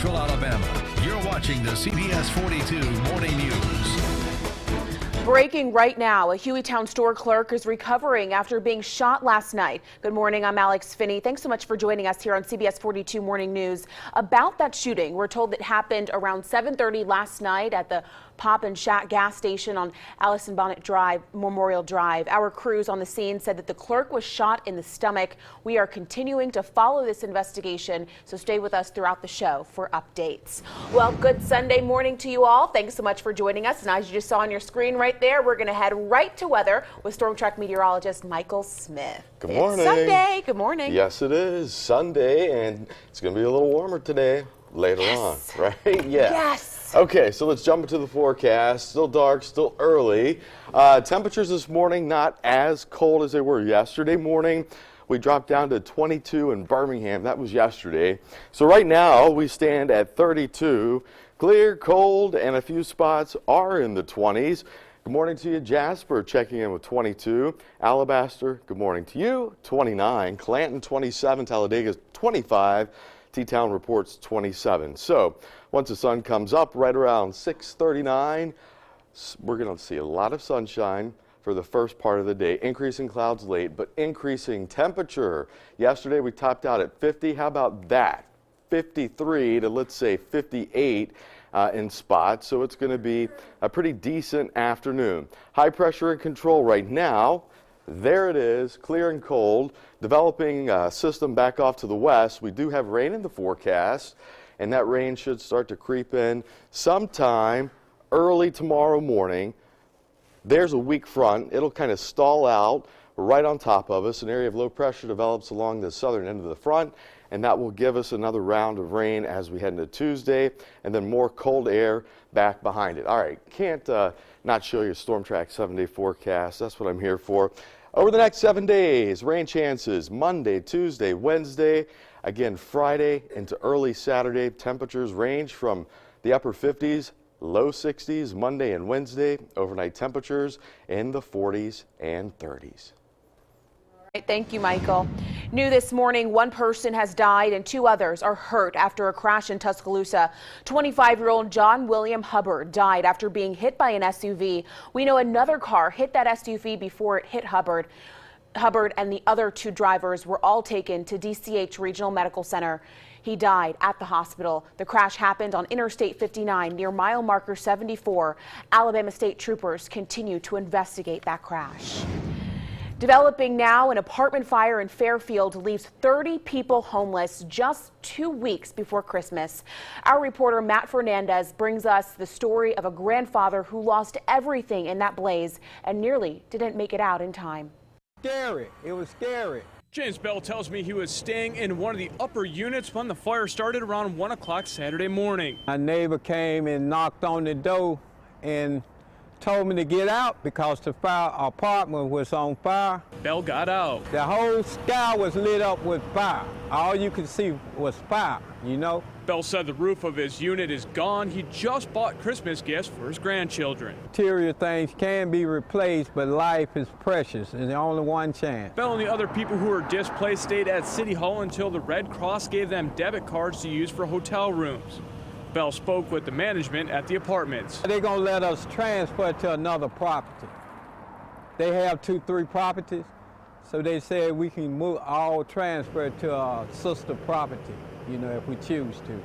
Central Alabama. You're watching the CBS 42 Morning News. Breaking right now, a Hueytown store clerk is recovering after being shot last night. Good morning, I'm Alex Finney. Thanks so much for joining us here on CBS 42 Morning News. About that shooting, we're told it happened around 7:30 last night at the Pop and Shack gas station on Allison Bonnet Drive, Memorial Drive. Our crews on the scene said that the clerk was shot in the stomach. We are continuing to follow this investigation, so stay with us throughout the show for updates. Well, good Sunday morning to you all. Thanks so much for joining us. And as you just saw on your screen right there, we're going to head right to weather with Storm Track meteorologist Michael Smith. Good morning. It's Sunday. Good morning. Yes, it is Sunday, and it's going to be a little warmer today later on, right? Yeah. Yes. Okay, so let's jump into the forecast. Still dark, still early. Temperatures this morning not as cold as they were yesterday morning. We dropped down to 22 in Birmingham. That was yesterday. So right now we stand at 32. Clear, cold, and a few spots are in the 20s. Good morning to you, Jasper, checking in with 22. Alabaster, good morning to you, 29. Clanton, 27. Talladega, 25. T-Town reports 27. So once the sun comes up right around 6:39, we're going to see a lot of sunshine for the first part of the day. Increasing clouds late, but increasing temperature. Yesterday we topped out at 50. How about that? 53 to, let's say, 58 in spots. So it's going to be a pretty decent afternoon. High pressure in control right now. There it is, clear and cold. Developing system back off to the west. We do have rain in the forecast, and that rain should start to creep in sometime early tomorrow morning. There's a weak front. It'll kind of stall out right on top of us. An area of low pressure develops along the southern end of the front, and that will give us another round of rain as we head into Tuesday, and then more cold air back behind it. All right, can't not show you a Storm Track 7-day forecast. That's what I'm here for. Over the next 7 days, rain chances Monday, Tuesday, Wednesday, again Friday into early Saturday. Temperatures range from the upper 50s, low 60s Monday and Wednesday. Overnight temperatures in the 40s and 30s. Thank you, Michael. New this morning, one person has died and two others are hurt after a crash in Tuscaloosa. 25-year-old John William Hubbard died after being hit by an SUV. We know another car hit that SUV before it hit Hubbard. Hubbard and the other two drivers were all taken to DCH Regional Medical Center. He died at the hospital. The crash happened on Interstate 59 near mile marker 74. Alabama State Troopers continue to investigate that crash. Developing now, an apartment fire in Fairfield leaves 30 people homeless just 2 weeks before Christmas. Our reporter Matt Fernandez brings us the story of a grandfather who lost everything in that blaze and nearly didn't make it out in time. Scary. It was scary. James Bell tells me he was staying in one of the upper units when the fire started around 1 o'clock Saturday morning. My neighbor came and knocked on the door and told me to get out because the apartment was on fire. Bell got out. The whole sky was lit up with fire. All you could see was fire, you know. Bell said the roof of his unit is gone. He just bought Christmas gifts for his grandchildren. Interior things can be replaced, but life is precious. There's only one chance. Bell and the other people who were displaced stayed at City Hall until the Red Cross gave them debit cards to use for hotel rooms. Bell spoke with the management at the apartments. They're going to let us transfer to another property. They have 2-3 properties, so they said we can move all transfer to a sister property, you know, if we choose to.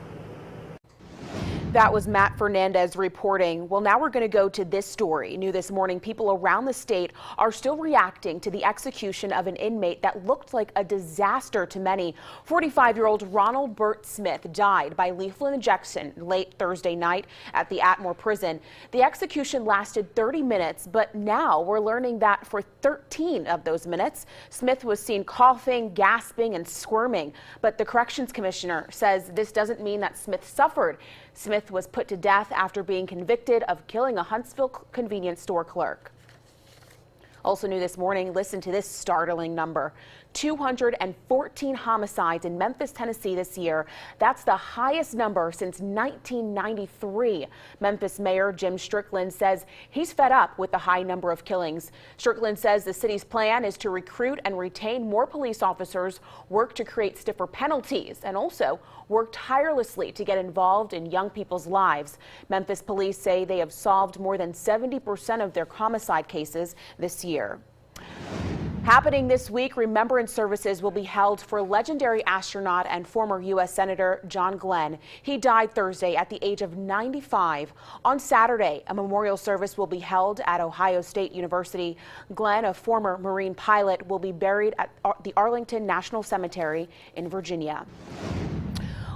That was Matt Fernandez reporting. Well, now we're going to go to this story. New this morning, people around the state are still reacting to the execution of an inmate that looked like a disaster to many. 45-year-old Ronald Burt Smith died by lethal injection late Thursday night at the Atmore prison. The execution lasted 30 minutes, but now we're learning that for 13 of those minutes, Smith was seen coughing, gasping, and squirming. But the corrections commissioner says this doesn't mean that Smith suffered. Smith was put to death after being convicted of killing a Huntsville convenience store clerk. Also new this morning, listen to this startling number. 214 homicides in Memphis, Tennessee this year. That's the highest number since 1993. Memphis Mayor Jim Strickland says he's fed up with the high number of killings. Strickland says the city's plan is to recruit and retain more police officers, work to create stiffer penalties, and also work tirelessly to get involved in young people's lives. Memphis police say they have solved more than 70% of their homicide cases this year. Happening this week, remembrance services will be held for legendary astronaut and former U.S. Senator John Glenn. He died Thursday at the age of 95. On Saturday, a memorial service will be held at Ohio State University. Glenn, a former Marine pilot, will be buried at the Arlington National Cemetery in Virginia.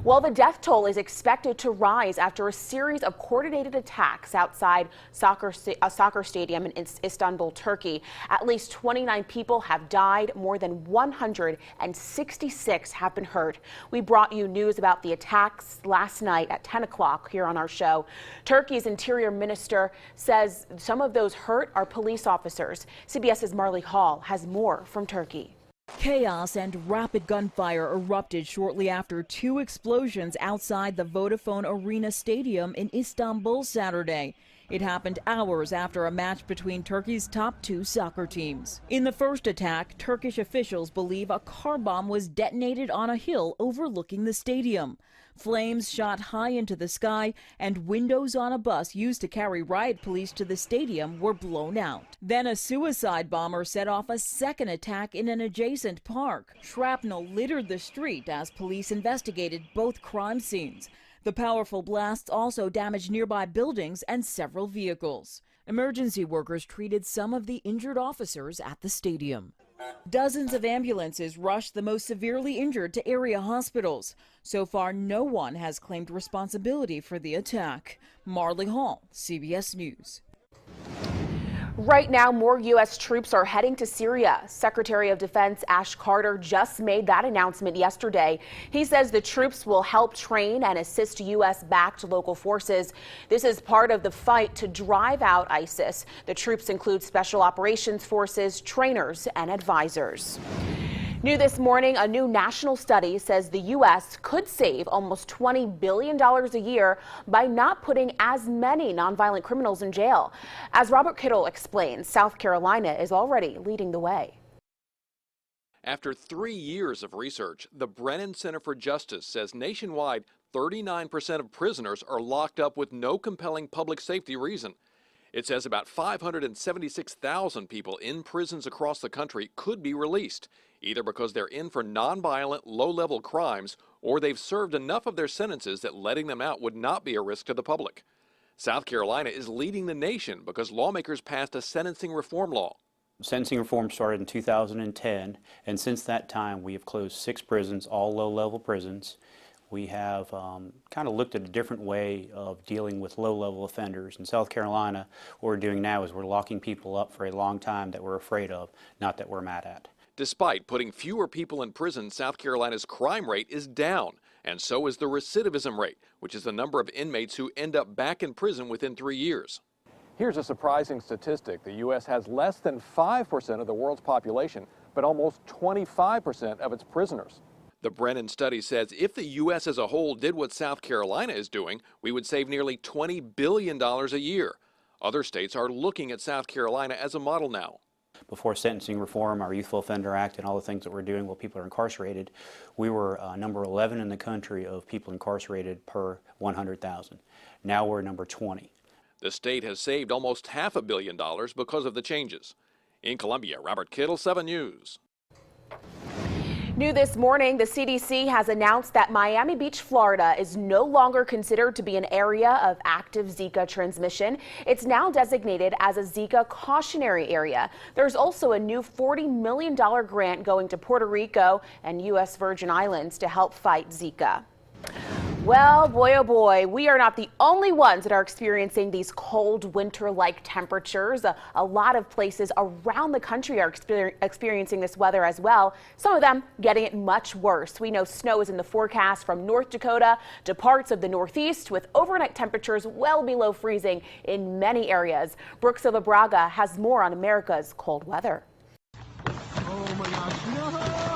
Well, the death toll is expected to rise after a series of coordinated attacks outside a soccer stadium in Istanbul, Turkey. At least 29 people have died. More than 166 have been hurt. We brought you news about the attacks last night at 10 o'clock here on our show. Turkey's interior minister says some of those hurt are police officers. CBS's Marley Hall has more from Turkey. Chaos and rapid gunfire erupted shortly after two explosions outside the Vodafone Arena Stadium in Istanbul Saturday. It happened hours after a match between Turkey's top two soccer teams. In the first attack, Turkish officials believe a car bomb was detonated on a hill overlooking the stadium. Flames shot high into the sky, and windows on a bus used to carry riot police to the stadium were blown out. Then a suicide bomber set off a second attack in an adjacent park. Shrapnel littered the street as police investigated both crime scenes. The powerful blasts also damaged nearby buildings and several vehicles. Emergency workers treated some of the injured officers at the stadium. Dozens of ambulances rushed the most severely injured to area hospitals. So far, no one has claimed responsibility for the attack. Marley Hall, CBS News. Right now, more U.S. troops are heading to Syria. Secretary of Defense Ash Carter just made that announcement yesterday. He says the troops will help train and assist U.S.-backed local forces. This is part of the fight to drive out ISIS. The troops include special operations forces, trainers, and advisors. New this morning, a new national study says the U.S. could save almost $20 billion a year by not putting as many nonviolent criminals in jail. As Robert Kittle explains, South Carolina is already leading the way. After 3 years of research, the Brennan Center for Justice says nationwide 39% of prisoners are locked up with no compelling public safety reason. It says about 576,000 people in prisons across the country could be released, either because they're in for nonviolent, low-level crimes, or they've served enough of their sentences that letting them out would not be a risk to the public. South Carolina is leading the nation because lawmakers passed a sentencing reform law. Sentencing reform started in 2010, and since that time we have closed 6 prisons, all low-level prisons. We have kind of looked at a different way of dealing with low-level offenders. In South Carolina, what we're doing now is we're locking people up for a long time that we're afraid of, not that we're mad at. Despite putting fewer people in prison, South Carolina's crime rate is down, and so is the recidivism rate, which is the number of inmates who end up back in prison within 3 years. Here's a surprising statistic. The U.S. has less than 5% of the world's population, but almost 25% of its prisoners. The Brennan study says if the U.S. as a whole did what South Carolina is doing, we would save nearly $20 billion a year. Other states are looking at South Carolina as a model now. Before sentencing reform, our Youthful Offender Act, and all the things that we're doing while people are incarcerated, we were number 11 in the country of people incarcerated per 100,000. Now we're number 20. The state has saved almost $500 million because of the changes. In Columbia, Robert Kittle, 7 News. New this morning, the CDC has announced that Miami Beach, Florida is no longer considered to be an area of active Zika transmission. It's now designated as a Zika cautionary area. There's also a new $40 million grant going to Puerto Rico and U.S. Virgin Islands to help fight Zika. Well, boy, oh boy, we are not the only ones that are experiencing these cold winter-like temperatures. A lot of places around the country are experiencing this weather as well, some of them getting it much worse. We know snow is in the forecast from North Dakota to parts of the Northeast, with overnight temperatures well below freezing in many areas. Brooke Silva Braga has more on America's cold weather. Oh my gosh, no!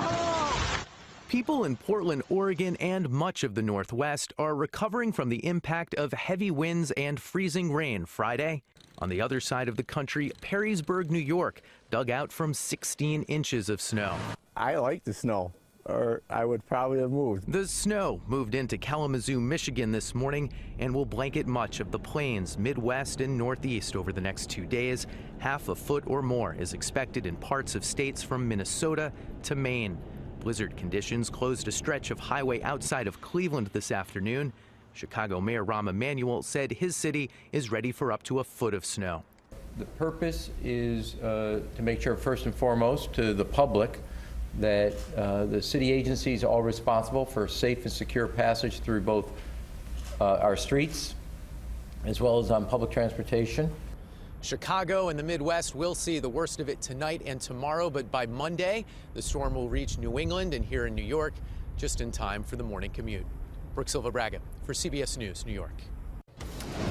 People in Portland, Oregon, and much of the Northwest are recovering from the impact of heavy winds and freezing rain Friday. On the other side of the country, Perrysburg, New York, dug out from 16 inches of snow. I like the snow, or I would probably have moved. The snow moved into Kalamazoo, Michigan this morning and will blanket much of the plains, Midwest, and Northeast over the next 2 days. Half a foot or more is expected in parts of states from Minnesota to Maine. Blizzard conditions closed a stretch of highway outside of Cleveland this afternoon. Chicago Mayor Rahm Emanuel said his city is ready for up to a foot of snow. The purpose is to make sure, first and foremost, to the public that the city agencies are all responsible for safe and secure passage through both our streets as well as on public transportation. Chicago and the Midwest will see the worst of it tonight and tomorrow, but by Monday, the storm will reach New England and here in New York just in time for the morning commute. Brooke Silva Braga for CBS News, New York.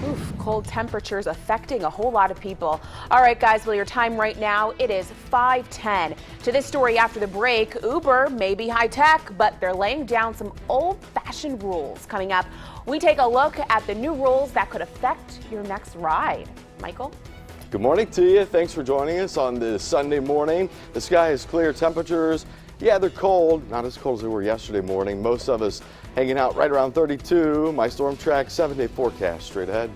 Oof, cold temperatures affecting a whole lot of people. All right, guys, well, your time right now, it is 5:10. To this story after the break, Uber may be high tech, but they're laying down some old-fashioned rules. Coming up, we take a look at the new rules that could affect your next ride. Michael? Good morning to you. Thanks for joining us on this Sunday morning. The sky is clear. Temperatures, yeah, they're cold. Not as cold as they were yesterday morning. Most of us hanging out right around 32. My Storm Track 7-day forecast straight ahead.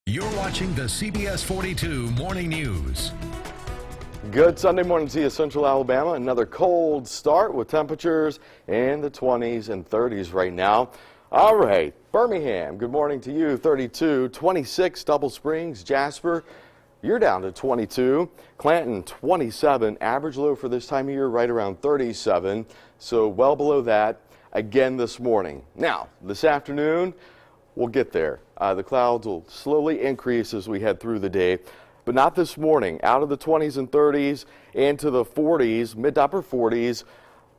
You're watching the CBS 42 Morning News. Good Sunday morning to you, Central Alabama. Another cold start with temperatures in the 20s and 30s right now. All right, Birmingham, good morning to you. 32, 26, Double Springs, Jasper, you're down to 22. Clanton, 27. Average low for this time of year right around 37, so well below that again this morning. Now, this afternoon, we'll get there. The clouds will slowly increase as we head through the day, but not this morning. Out of the 20s and 30s into the 40s, mid to upper 40s.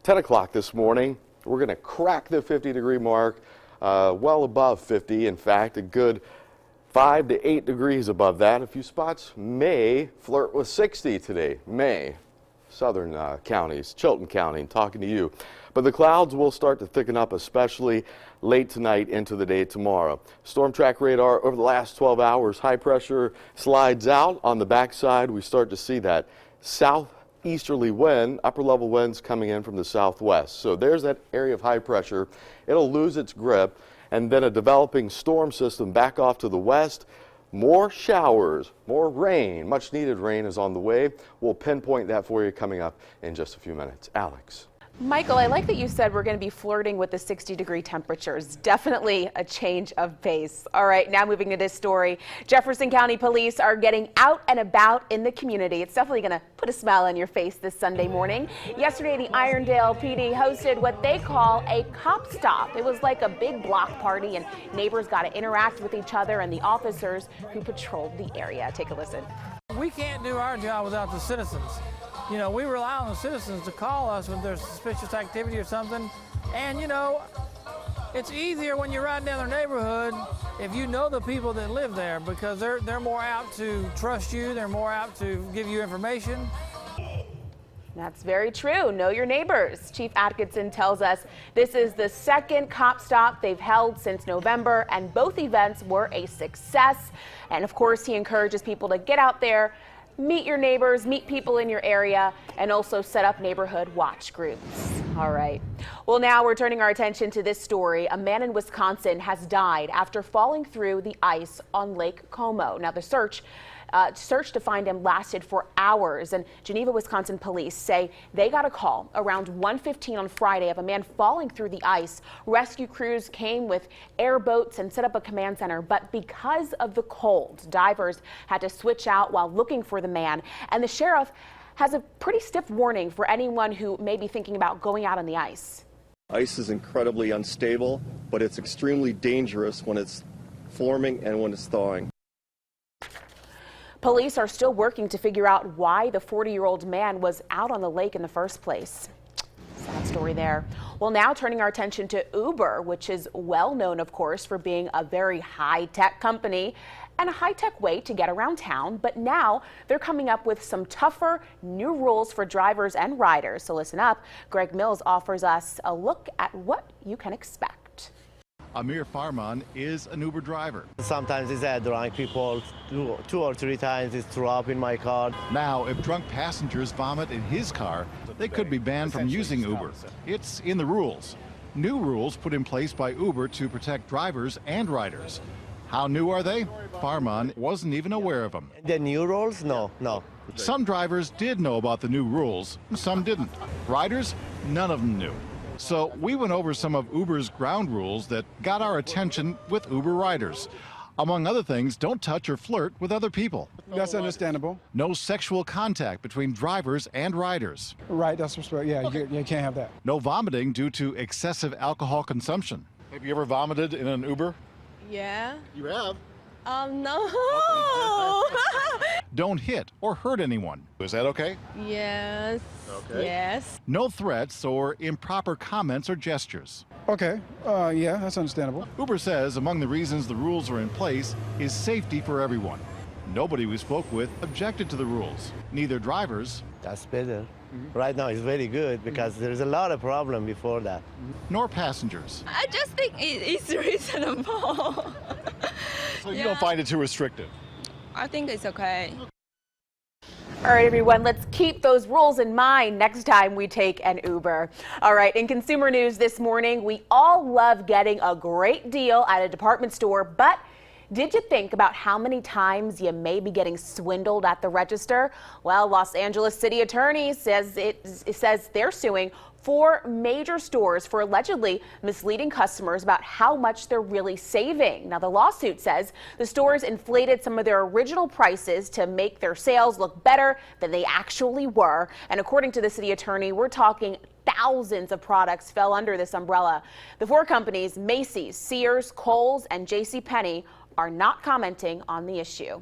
10 o'clock this morning, we're going to crack the 50-degree mark, well above 50. In fact, a good 5 to 8 degrees above that. A few spots may flirt with 60 today. May. Southern counties, Chilton County, talking to you. But the clouds will start to thicken up, especially late tonight into the day tomorrow. Storm track radar over the last 12 hours, high pressure slides out. On the backside, we start to see that southeasterly wind, upper level winds coming in from the southwest. So there's that area of high pressure. It'll lose its grip, and then a developing storm system back off to the west. More showers, more rain, much needed rain is on the way. We'll pinpoint that for you coming up in just a few minutes. Alex. Michael, I like that you said we're going to be flirting with the 60-degree temperatures. Definitely a change of pace. All right, now moving to this story. Jefferson County Police are getting out and about in the community. It's definitely going to put a smile on your face this Sunday morning. Yesterday, the Irondale PD hosted what they call a cop stop. It was like a big block party, and neighbors got to interact with each other and the officers who patrolled the area. Take a listen. We can't do our job without the citizens. You know, we rely on the citizens to call us when there's suspicious activity or something. And, you know, it's easier when you're riding down their neighborhood if you know the people that live there, because they're more apt to trust you, they're more apt to give you information. That's very true. Know your neighbors. Chief Atkinson tells us this is the second cop stop they've held since November, and both events were a success. And of course, he encourages people to get out there, meet your neighbors, meet people in your area, and also set up neighborhood watch groups. All right. Well, now we're turning our attention to this story. A man in Wisconsin has died after falling through the ice on Lake Como. Now, the search to find him lasted for hours, and Geneva, Wisconsin police say they got a call around 1:15 on Friday of a man falling through the ice. Rescue crews came with airboats and set up a command center, but because of the cold, divers had to switch out while looking for the man, and the sheriff has a pretty stiff warning for anyone who may be thinking about going out on the ice. Ice is incredibly unstable, but it's extremely dangerous when it's forming and when it's thawing. Police are still working to figure out why the 40-year-old man was out on the lake in the first place. Sad story there. Well, now turning our attention to Uber, which is well known, of course, for being a very high-tech company and a high-tech way to get around town. But now they're coming up with some tougher new rules for drivers and riders. So listen up. Greg Mills offers us a look at what you can expect. Amir Farman is an Uber driver. Sometimes it's drunk people, two or three times it's threw up in my car. Now, if drunk passengers vomit in his car, they could be banned from using Uber. It's in the rules. New rules put in place by Uber to protect drivers and riders. How new are they? Farman wasn't even aware of them. The new rules? No. Some drivers did know about the new rules, some didn't. Riders, none of them knew. So we went over some of Uber's ground rules that got our attention with Uber riders. Among other things, don't touch or flirt with other people. That's understandable. No sexual contact between drivers and riders. Right, that's what's right. Yeah, okay. You can't have that. No vomiting due to excessive alcohol consumption. Have you ever vomited in an Uber? Yeah. You have? No. Don't hit or hurt anyone. Is that okay? Yes. Okay. Yes. No threats or improper comments or gestures. Okay, yeah, that's understandable. Uber says among the reasons the rules are in place is safety for everyone. Nobody we spoke with objected to the rules. Neither drivers. That's better. Right now it's very good because there's a lot of problem before that. Nor passengers. I just think it's reasonable. So you don't find it too restrictive? I think it's okay. All right, everyone, let's keep those rules in mind next time we take an Uber. All right, in consumer news this morning, we all love getting a great deal at a department store, but did you think about how many times you may be getting swindled at the register? Well, Los Angeles City Attorney says says they're suing 4 major stores for allegedly misleading customers about how much they're really saving. Now, the lawsuit says the stores inflated some of their original prices to make their sales look better than they actually were. And according to the city attorney, we're talking thousands of products fell under this umbrella. The 4 companies, Macy's, Sears, Kohl's, and JCPenney, are not commenting on the issue.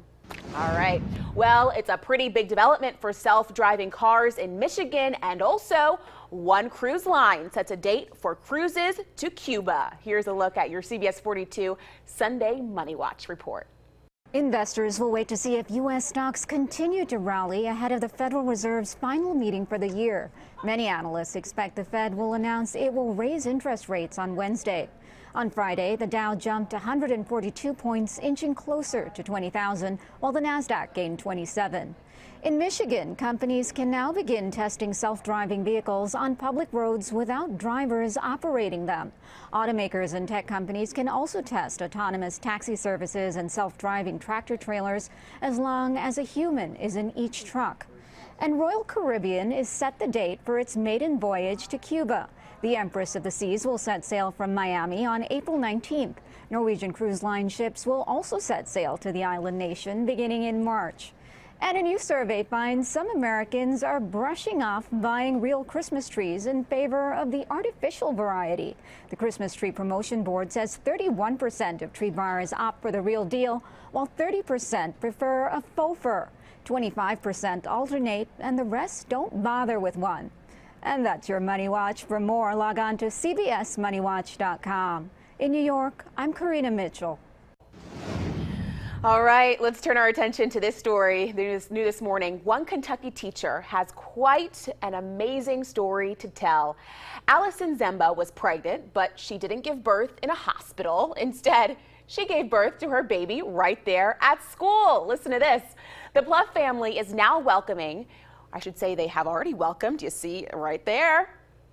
All right. Well, it's a pretty big development for self-driving cars in Michigan, and also one cruise line sets a date for cruises to Cuba. Here's a look at your CBS 42 Sunday Money Watch report. Investors will wait to see if U.S. stocks continue to rally ahead of the Federal Reserve's final meeting for the year. Many analysts expect the Fed will announce it will raise interest rates on Wednesday. On Friday, the Dow jumped 142 points, inching closer to 20,000, while the Nasdaq gained 27. In Michigan, companies can now begin testing self-driving vehicles on public roads without drivers operating them. Automakers and tech companies can also test autonomous taxi services and self-driving tractor trailers as long as a human is in each truck. And Royal Caribbean is set the date for its maiden voyage to Cuba. The Empress of the Seas will set sail from Miami on April 19th. Norwegian Cruise Line ships will also set sail to the island nation beginning in March. And a new survey finds some Americans are brushing off buying real Christmas trees in favor of the artificial variety. The Christmas Tree Promotion Board says 31% of tree buyers opt for the real deal, while 30% prefer a faux fir. 25% alternate, and the rest don't bother with one. And that's your Money Watch. For more, log on to cbsmoneywatch.com. In New York, I'm Karina Mitchell. All right, let's turn our attention to this story. New this morning. One Kentucky teacher has quite an amazing story to tell. Allison Zemba was pregnant, but she didn't give birth in a hospital. Instead, she gave birth to her baby right there at school. Listen to this. The Pluff family is now welcoming, I should say they have already welcomed, you see right there,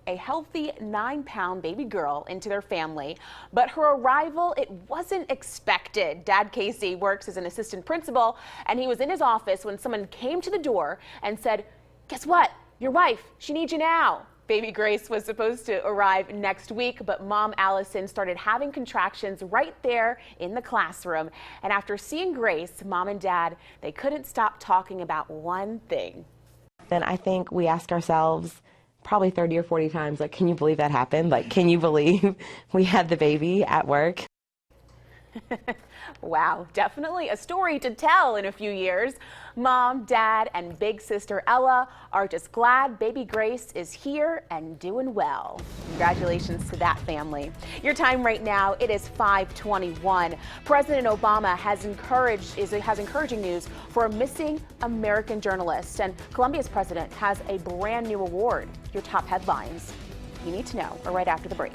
a healthy 9-pound baby girl into their family. But her arrival, it wasn't expected. Dad Casey works as an assistant principal, and he was in his office when someone came to the door and said, "Guess what? Your wife, she needs you now." Baby Grace was supposed to arrive next week, but Mom Allison started having contractions right there in the classroom. And after seeing Grace, Mom and Dad, they couldn't stop talking about one thing. Then I think we ask ourselves probably 30 or 40 times, like, can you believe that happened? Like, can you believe we had the baby at work? Wow, definitely a story to tell in a few years. Mom, Dad, and big sister Ella are just glad baby Grace is here and doing well. Congratulations to that family. Your time right now, it is 5:21. President Obama has encouraging news for a missing American journalist, and Colombia's president has a brand new award. Your top headlines you need to know are right after the break.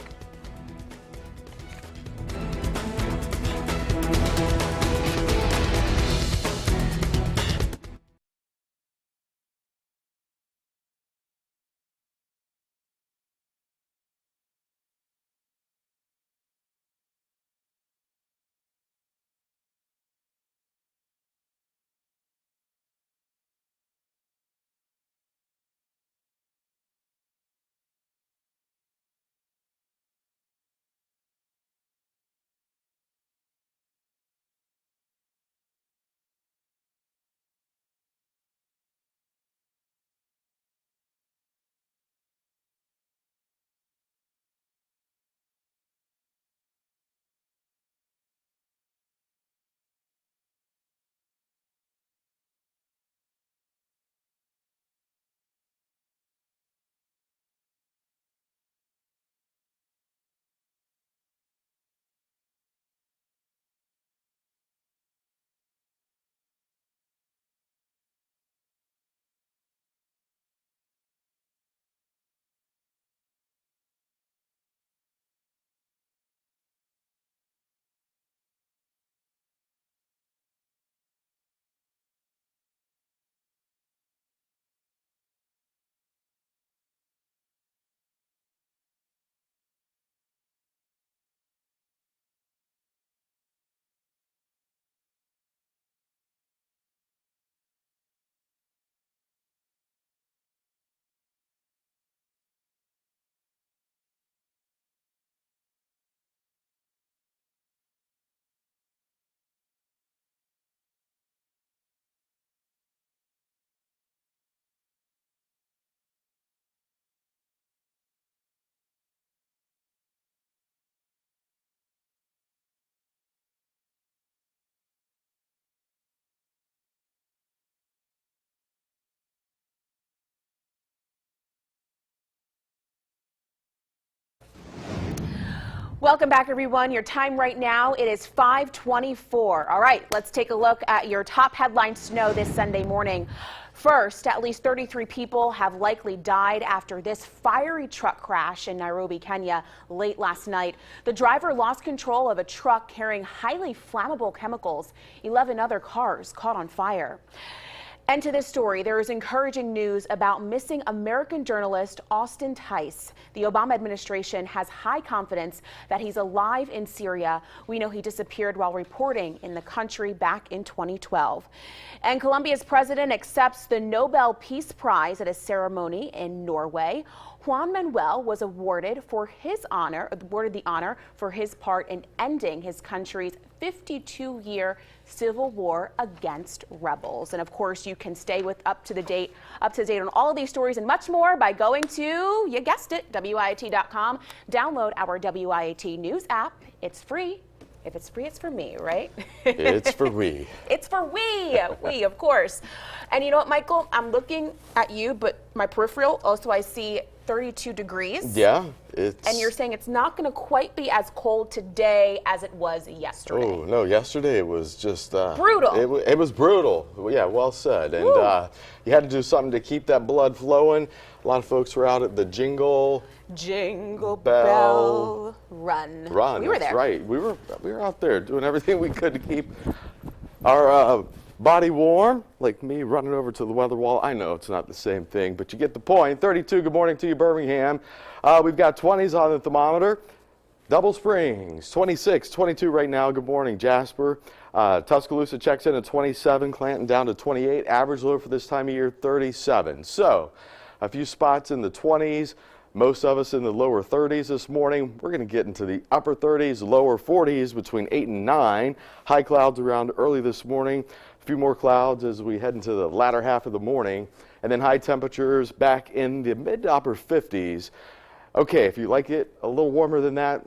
Welcome back, everyone. Your time right now, it is 5:24. All right, let's take a look at your top headlines to know this Sunday morning. First, at least 33 people have likely died after this fiery truck crash in Nairobi, Kenya, late last night. The driver lost control of a truck carrying highly flammable chemicals. 11 other cars caught on fire. And to this story, there is encouraging news about missing American journalist Austin Tice. The Obama administration has high confidence that he's alive in Syria. We know he disappeared while reporting in the country back in 2012. And Colombia's president accepts the Nobel Peace Prize at a ceremony in Norway. Juan Manuel was awarded the honor for his part in ending his country's 52-year civil war against rebels. And of course, you can stay up to date on all of these stories and much more by going to, you guessed it, WIAT.com. Download our WIAT News app. It's free. If it's free, it's for me, right? It's for we. It's for we, of course. And you know what, Michael? I'm looking at you, but my peripheral, also I see 32 degrees. Yeah. And you're saying it's not going to quite be as cold today as it was yesterday. Oh, no, yesterday it was just... brutal. It was brutal. Yeah, well said. And you had to do something to keep that blood flowing. A lot of folks were out at the Jingle Bell Run. We were there. That's right. We were out there doing everything we could to keep our body warm, like me running over to the weather wall. I know it's not the same thing, but you get the point. 32, good morning to you, Birmingham. We've got 20s on the thermometer. Double Springs, 26, 22 right now. Good morning, Jasper. Tuscaloosa checks in at 27, Clanton down to 28. Average low for this time of year, 37. So a few spots in the 20s. Most of us in the lower 30s this morning. We're going to get into the upper 30s, lower 40s between 8 and 9. High clouds around early this morning. A few more clouds as we head into the latter half of the morning. And then high temperatures back in the mid to upper 50s. Okay, if you like it a little warmer than that,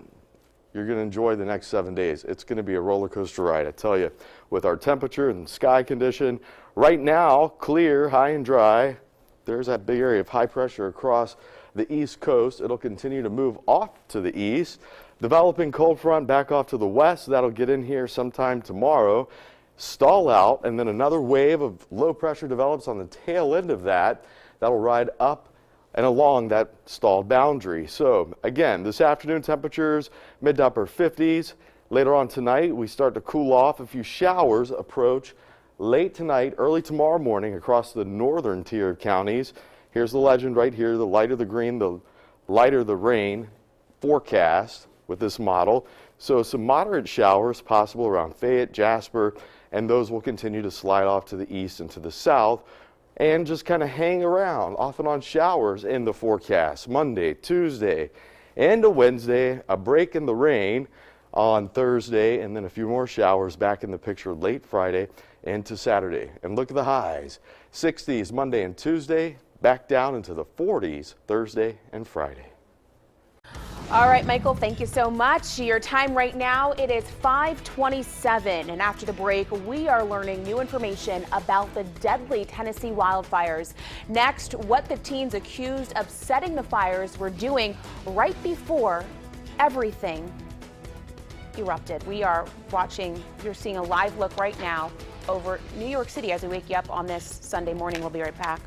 you're going to enjoy the next 7 days. It's going to be a roller coaster ride, I tell you, with our temperature and sky condition. Right now, clear, high and dry. There's that big area of high pressure across the east coast. It'll continue to move off to the east. Developing cold front back off to the west. That'll get in here sometime tomorrow. Stall out, and then another wave of low pressure develops on the tail end of that. That'll ride up and along that stalled boundary. So again, this afternoon temperatures mid to upper 50s. Later on tonight, we start to cool off. A few showers approach late tonight, early tomorrow morning across the northern tier of counties. Here's the legend right here. The lighter the green, the lighter the rain forecast with this model. So some moderate showers possible around Fayette, Jasper, and those will continue to slide off to the east and to the south and just kind of hang around, off and on showers in the forecast. Monday, Tuesday, and a Wednesday, a break in the rain on Thursday, and then a few more showers back in the picture late Friday into Saturday. And look at the highs. 60s Monday and Tuesday, back down into the 40s Thursday and Friday. All right, Michael, thank you so much. Your time right now, it is 5:27. And after the break, we are learning new information about the deadly Tennessee wildfires. Next, what the teens accused of setting the fires were doing right before everything erupted. We are watching, you're seeing a live look right now over New York City as we wake you up on this Sunday morning. We'll be right back.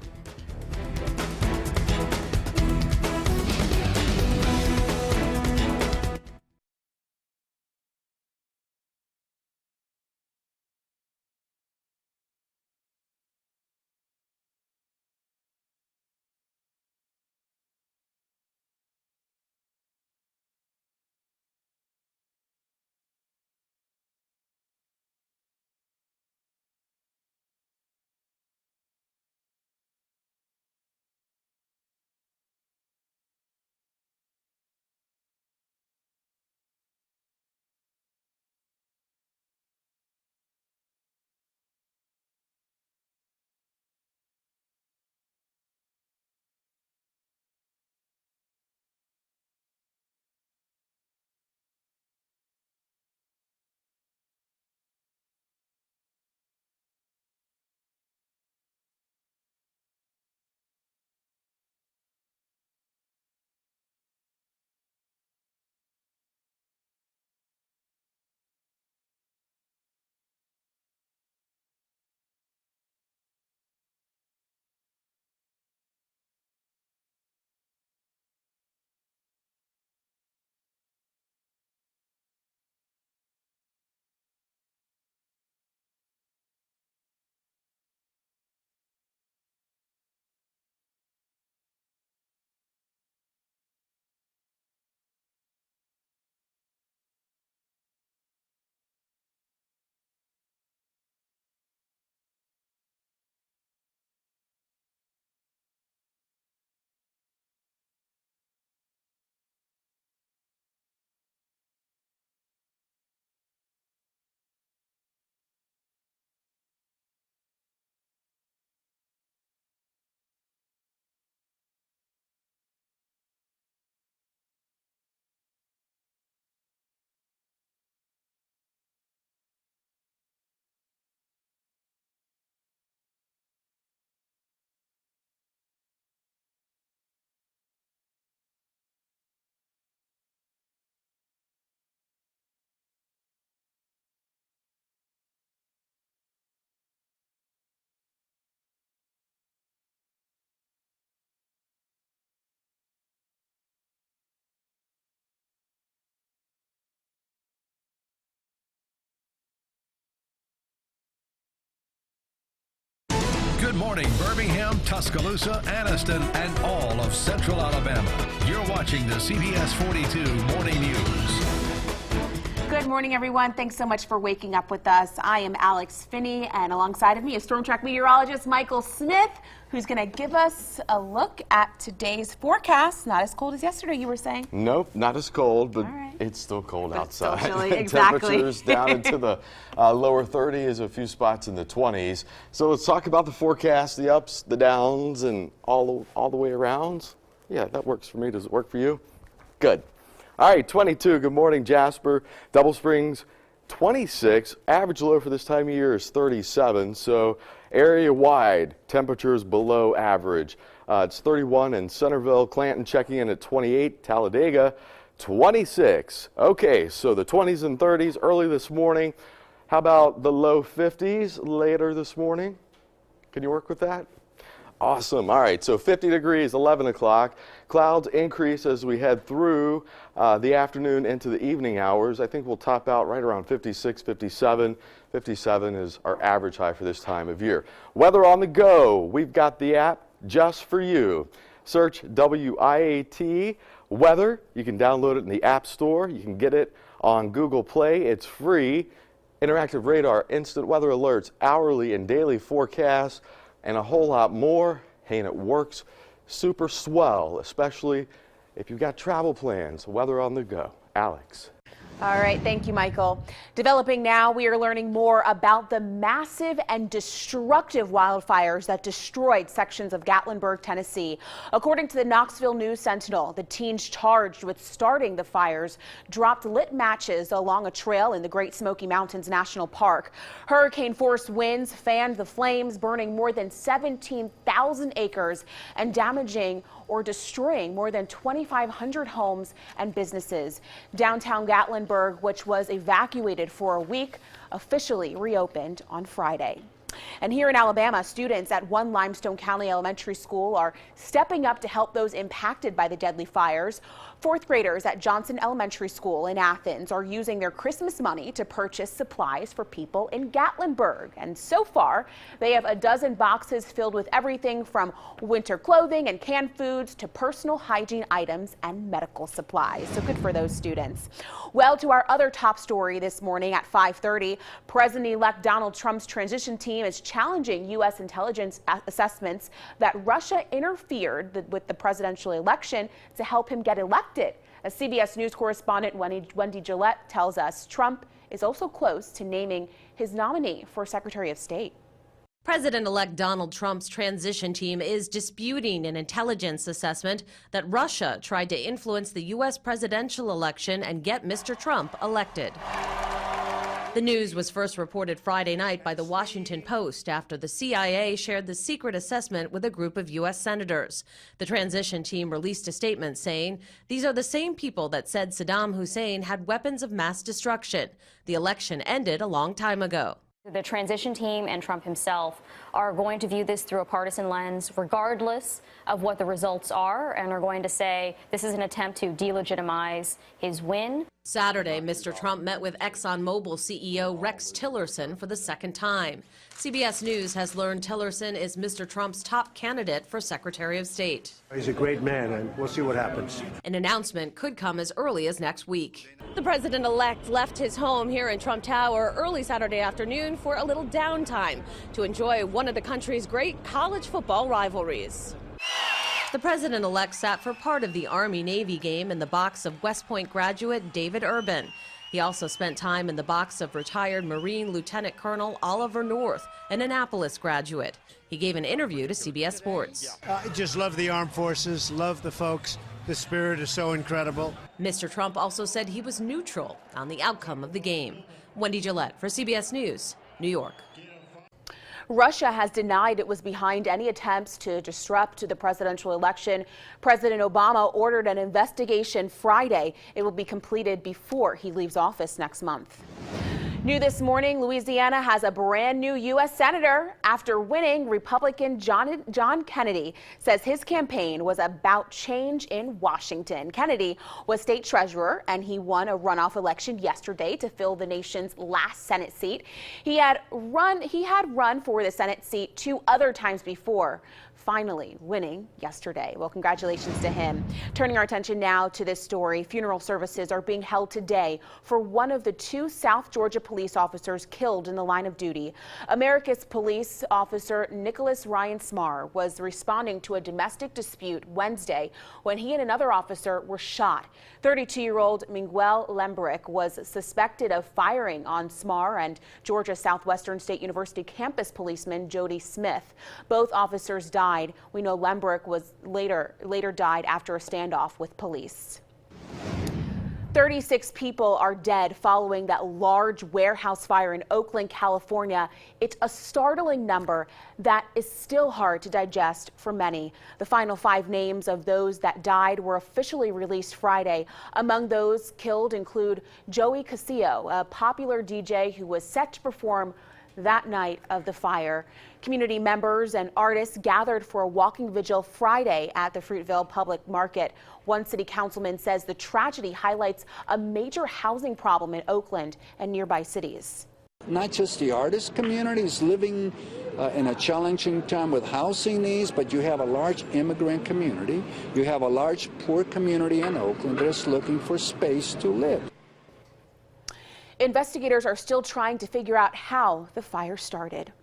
Good morning, Birmingham, Tuscaloosa, Anniston, and all of Central Alabama. You're watching the CBS 42 Morning News. Good morning, everyone. Thanks so much for waking up with us. I am Alex Finney, and alongside of me is Storm Track meteorologist Michael Smith, who's going to give us a look at today's forecast. Not as cold as yesterday, you were saying. Nope, not as cold, but it's still cold outside. Still chilly, exactly. Temperatures down into the lower 30s, a few spots in the 20s. So let's talk about the forecast, the ups, the downs, and all the way around. Yeah, that works for me. Does it work for you? Good. All right, 22. Good morning, Jasper. Double Springs, 26. Average low for this time of year is 37. So area-wide, temperatures below average. It's 31 in Centerville. Clanton checking in at 28. Talladega, 26. Okay, so the 20s and 30s early this morning. How about the low 50s later this morning? Can you work with that? Awesome. All right, so 50 degrees, 11 o'clock. Clouds increase as we head through the afternoon into the evening hours. I think we'll top out right around 56, 57. 57 is our average high for this time of year. Weather on the go. We've got the app just for you. Search WIAT Weather. You can download it in the App Store. You can get it on Google Play. It's free. Interactive radar, instant weather alerts, hourly and daily forecasts, and a whole lot more. Hey, and it works super swell, especially if you've got travel plans. Weather on the go. Alex. All right, thank you, Michael. Developing now, we are learning more about the massive and destructive wildfires that destroyed sections of Gatlinburg, Tennessee. According to the Knoxville News Sentinel, the teens charged with starting the fires dropped lit matches along a trail in the Great Smoky Mountains National Park. Hurricane-force winds fanned the flames, burning more than 17,000 acres and damaging or destroying more than 2,500 homes and businesses. Downtown Gatlinburg, which was evacuated for a week, officially reopened on Friday. And here in Alabama, students at One Limestone County Elementary School are stepping up to help those impacted by the deadly fires. Fourth graders at Johnson Elementary School in Athens are using their Christmas money to purchase supplies for people in Gatlinburg. And so far, they have a dozen boxes filled with everything from winter clothing and canned foods to personal hygiene items and medical supplies. So good for those students. Well, to our other top story this morning at 5:30, President-elect Donald Trump's transition team is challenging U.S. intelligence assessments that Russia interfered with the presidential election to help him get elected. As CBS News correspondent Wendy Gillette tells us, Trump is also close to naming his nominee for Secretary of State. President-elect Donald Trump's transition team is disputing an intelligence assessment that Russia tried to influence the U.S. presidential election and get Mr. Trump elected. The news was first reported Friday night by the Washington Post after the CIA shared the secret assessment with a group of U.S. senators. The transition team released a statement saying, "These are the same people that said Saddam Hussein had weapons of mass destruction. The election ended a long time ago." The transition team and Trump himself are going to view this through a partisan lens, regardless of what the results are, and are going to say this is an attempt to delegitimize his win. Saturday, Mr. Trump met with ExxonMobil CEO Rex Tillerson for the second time. CBS News has learned Tillerson is Mr. Trump's top candidate for Secretary of State. He's a great man, and we'll see what happens. An announcement could come as early as next week. The president-elect left his home here in Trump Tower early Saturday afternoon for a little downtime to enjoy one of the country's great college football rivalries. The president-elect sat for part of the Army-Navy game in the box of West Point graduate David Urban. He also spent time in the box of retired Marine Lieutenant Colonel Oliver North, an Annapolis graduate. He gave an interview to CBS Sports. I just love the armed forces, love the folks. The spirit is so incredible. Mr. Trump also said he was neutral on the outcome of the game. Wendy Gillette for CBS News, New York. Russia has denied it was behind any attempts to disrupt the presidential election. President Obama ordered an investigation Friday. It will be completed before he leaves office next month. New this morning, Louisiana has a brand new U.S. Senator. After winning, Republican John Kennedy says his campaign was about change in Washington. Kennedy was state treasurer, and he won a runoff election yesterday to fill the nation's last Senate seat. He had run for the Senate seat 2 other times before, finally winning yesterday. Well, congratulations to him. Turning our attention now to this story. Funeral services are being held today for one of the 2 South Georgia police officers killed in the line of duty. America's police officer Nicholas Ryan Smarr was responding to a domestic dispute Wednesday when he and another officer were shot. 32-year-old Miguel Lembrick was suspected of firing on Smarr and Georgia Southwestern State University campus policeman Jody Smith. Both officers died. We know Lembrick was later died after a standoff with police. 36 people are dead following that large warehouse fire in Oakland, California. It's a startling number that is still hard to digest for many. The final 5 names of those that died were officially released Friday. Among those killed include Joey Casillo, a popular DJ who was set to perform that night of the fire. Community members and artists gathered for a walking vigil Friday at the Fruitville Public Market. One city councilman says the tragedy highlights a major housing problem in Oakland and nearby cities. Not just the artist community is living in a challenging time with housing needs, but you have a large immigrant community. You have a large poor community in Oakland that's looking for space to live. Investigators are still trying to figure out how the fire started.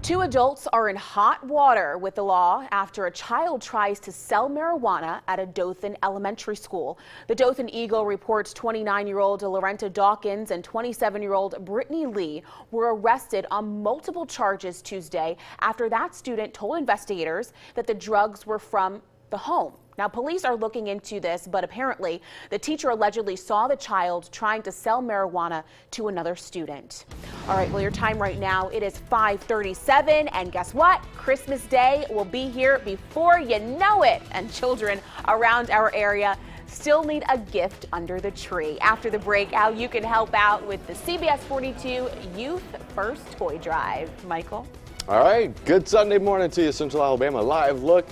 2 adults are in hot water with the law after a child tries to sell marijuana at a Dothan elementary school. The Dothan Eagle reports 29-year-old Lorenta Dawkins and 27-year-old Brittany Lee were arrested on multiple charges Tuesday after that student told investigators that the drugs were from the home. Now, police are looking into this, but apparently the teacher allegedly saw the child trying to sell marijuana to another student. All right, well, your time right now, it is 5:37, and guess what? Christmas Day will be here before you know it, and children around our area still need a gift under the tree. After the break, how you can help out with the CBS 42 Youth First Toy Drive. Michael? All right, good Sunday morning to you, Central Alabama. Live look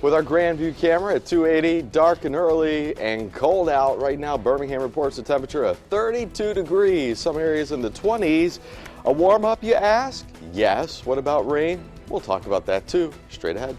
with our Grandview camera at 280, dark and early and cold out. Right now, Birmingham reports a temperature of 32 degrees, some areas in the 20s. A warm up, you ask? Yes. What about rain? We'll talk about that too, straight ahead.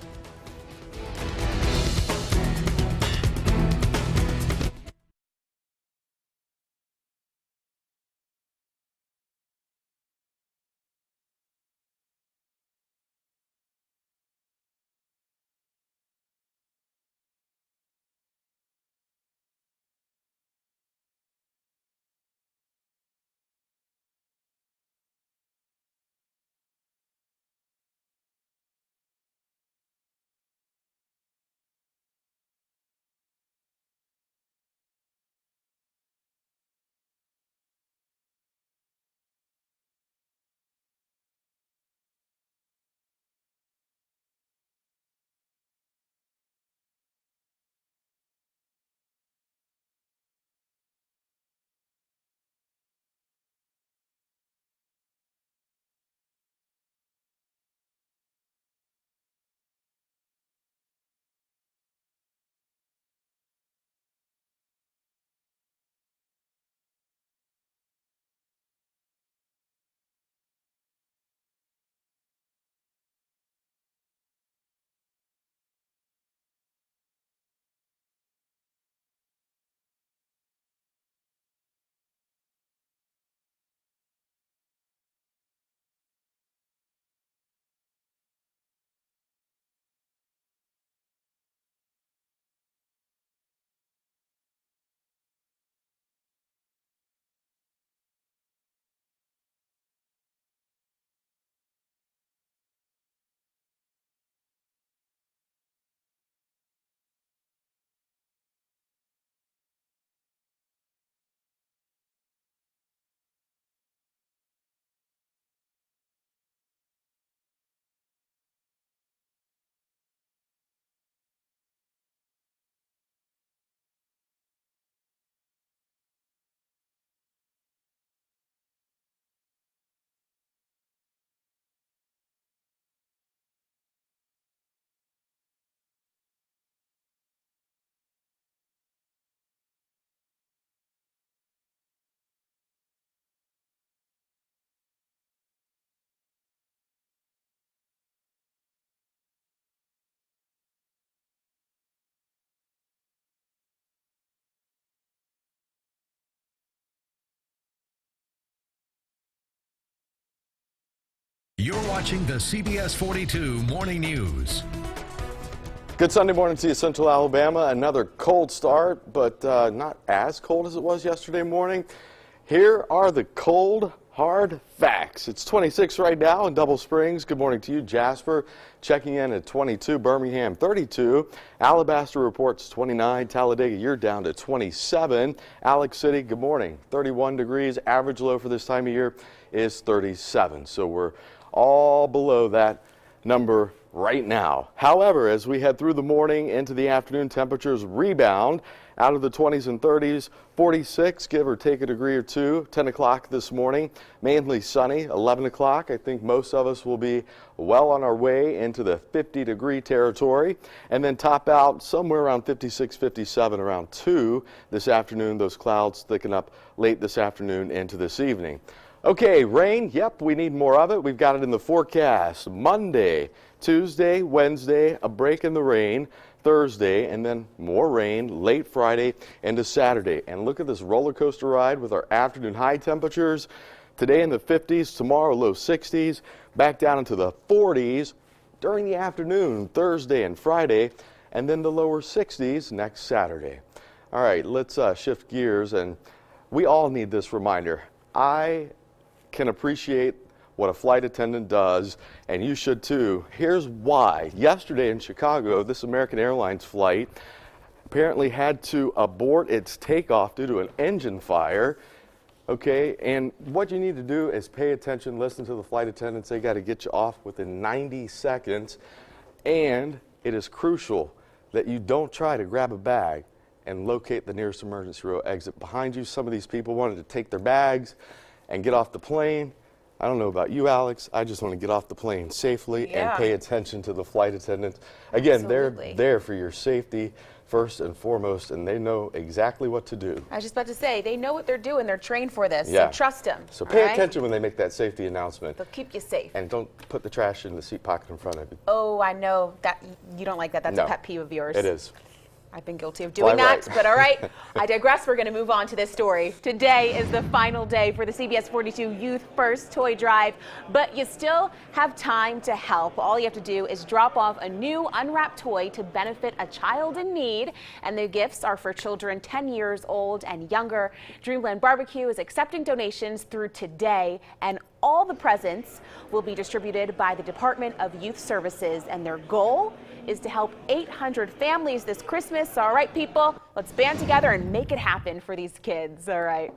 You're watching the CBS 42 Morning News. Good Sunday morning to you, Central Alabama. Another cold start, but not as cold as it was yesterday morning. Here are the cold, hard facts. It's 26 right now in Double Springs. Good morning to you, Jasper. Checking in at 22, Birmingham 32, Alabaster reports 29, Talladega, you're down to 27. Alex City, good morning, 31 degrees. Average low for this time of year is 37. So we're all below that number right now. However, as we head through the morning into the afternoon, temperatures rebound out of the 20s and 30s, 46, give or take a degree or two. 10 o'clock this morning, mainly sunny. 11 o'clock, I think most of us will be well on our way into the 50-degree territory, and then top out somewhere around 56, 57 around 2 this afternoon. Those clouds thicken up late this afternoon into this evening. Okay, rain, yep, we need more of it. We've got it in the forecast. Monday, Tuesday, Wednesday, a break in the rain. Thursday, and then more rain late Friday into Saturday. And look at this roller coaster ride with our afternoon high temperatures. Today in the 50s, tomorrow low 60s, back down into the 40s during the afternoon, Thursday and Friday, and then the lower 60s next Saturday. All right, let's shift gears, and we all need this reminder. I can appreciate what a flight attendant does, and you should too. Here's why. Yesterday in Chicago, this American Airlines flight apparently had to abort its takeoff due to an engine fire. Okay, and what you need to do is pay attention, listen to the flight attendants. They got to get you off within 90 seconds, and it is crucial that you don't try to grab a bag and locate the nearest emergency row exit behind you. Some of these people wanted to take their bags and get off the plane. I don't know about you, Alex. I just want to get off the plane safely and pay attention to the flight attendants. Again, they're there for your safety first and foremost, and they know exactly what to do. I was just about to say, they know what they're doing. They're trained for this, so trust them. So pay attention when they make that safety announcement. They'll keep you safe. And don't put the trash in the seat pocket in front of you. Oh, I know that you don't like that. That's a pet peeve of yours. It is. I've been guilty of doing that, but all right. I digress. We're going to move on to this story. Today is the final day for the CBS 42 Youth First Toy Drive, but you still have time to help. All you have to do is drop off a new unwrapped toy to benefit a child in need, and the gifts are for children 10 years old and younger. Dreamland Barbecue is accepting donations through today, and all the presents will be distributed by the Department of Youth Services, and their goal is to help 800 families this Christmas. All right, people, let's band together and make it happen for these kids. All right.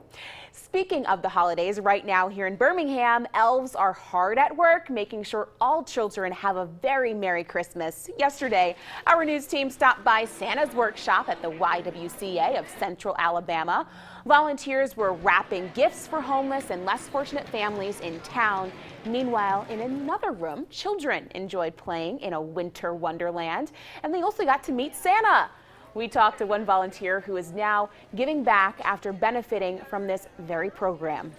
Speaking of the holidays, right now here in Birmingham, elves are hard at work making sure all children have a very Merry Christmas. Yesterday, our news team stopped by Santa's workshop at the YWCA of Central Alabama. Volunteers were wrapping gifts for homeless and less fortunate families in town. Meanwhile, in another room, children enjoyed playing in a winter wonderland, and they also got to meet Santa. We talked to one volunteer who is now giving back after benefiting from this very program.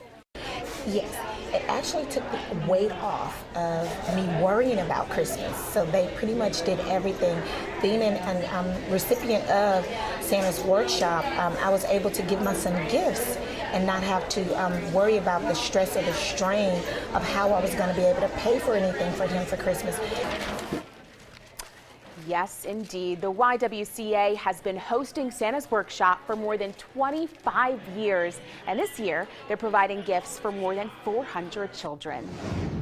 Yes, it actually took the weight off of me worrying about Christmas. So they pretty much did everything. Being a recipient of Santa's workshop, I was able to give my son gifts and not have to worry about the stress or the strain of how I was going to be able to pay for anything for him for Christmas. Yes, indeed. The YWCA has been hosting Santa's Workshop for more than 25 years. And this year, they're providing gifts for more than 400 children.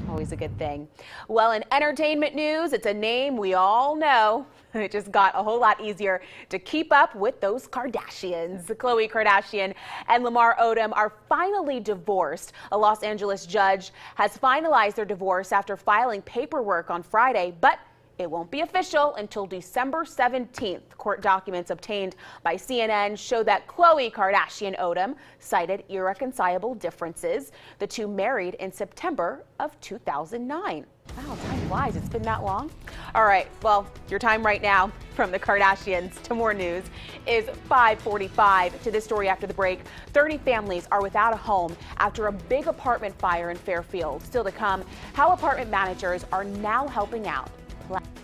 Always a good thing. Well, in entertainment news, it's a name we all know. It just got a whole lot easier to keep up with those Kardashians. Khloe Kardashian and Lamar Odom are finally divorced. A Los Angeles judge has finalized their divorce after filing paperwork on Friday, but it won't be official until December 17th. Court documents obtained by CNN show that Khloe Kardashian Odom cited irreconcilable differences. The two married in September of 2009. Wow, time flies. It's been that long. All right, well, your time right now from the Kardashians to more news is 5:45. To this story after the break, 30 families are without a home after a big apartment fire in Fairfield. Still to come, how apartment managers are now helping out.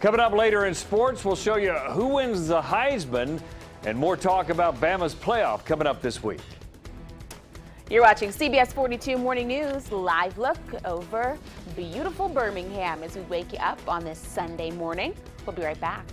Coming up later in sports, we'll show you who wins the Heisman and more talk about Bama's playoff coming up this week. You're watching CBS 42 Morning News. Live look over beautiful Birmingham as we wake you up on this Sunday morning. We'll be right back.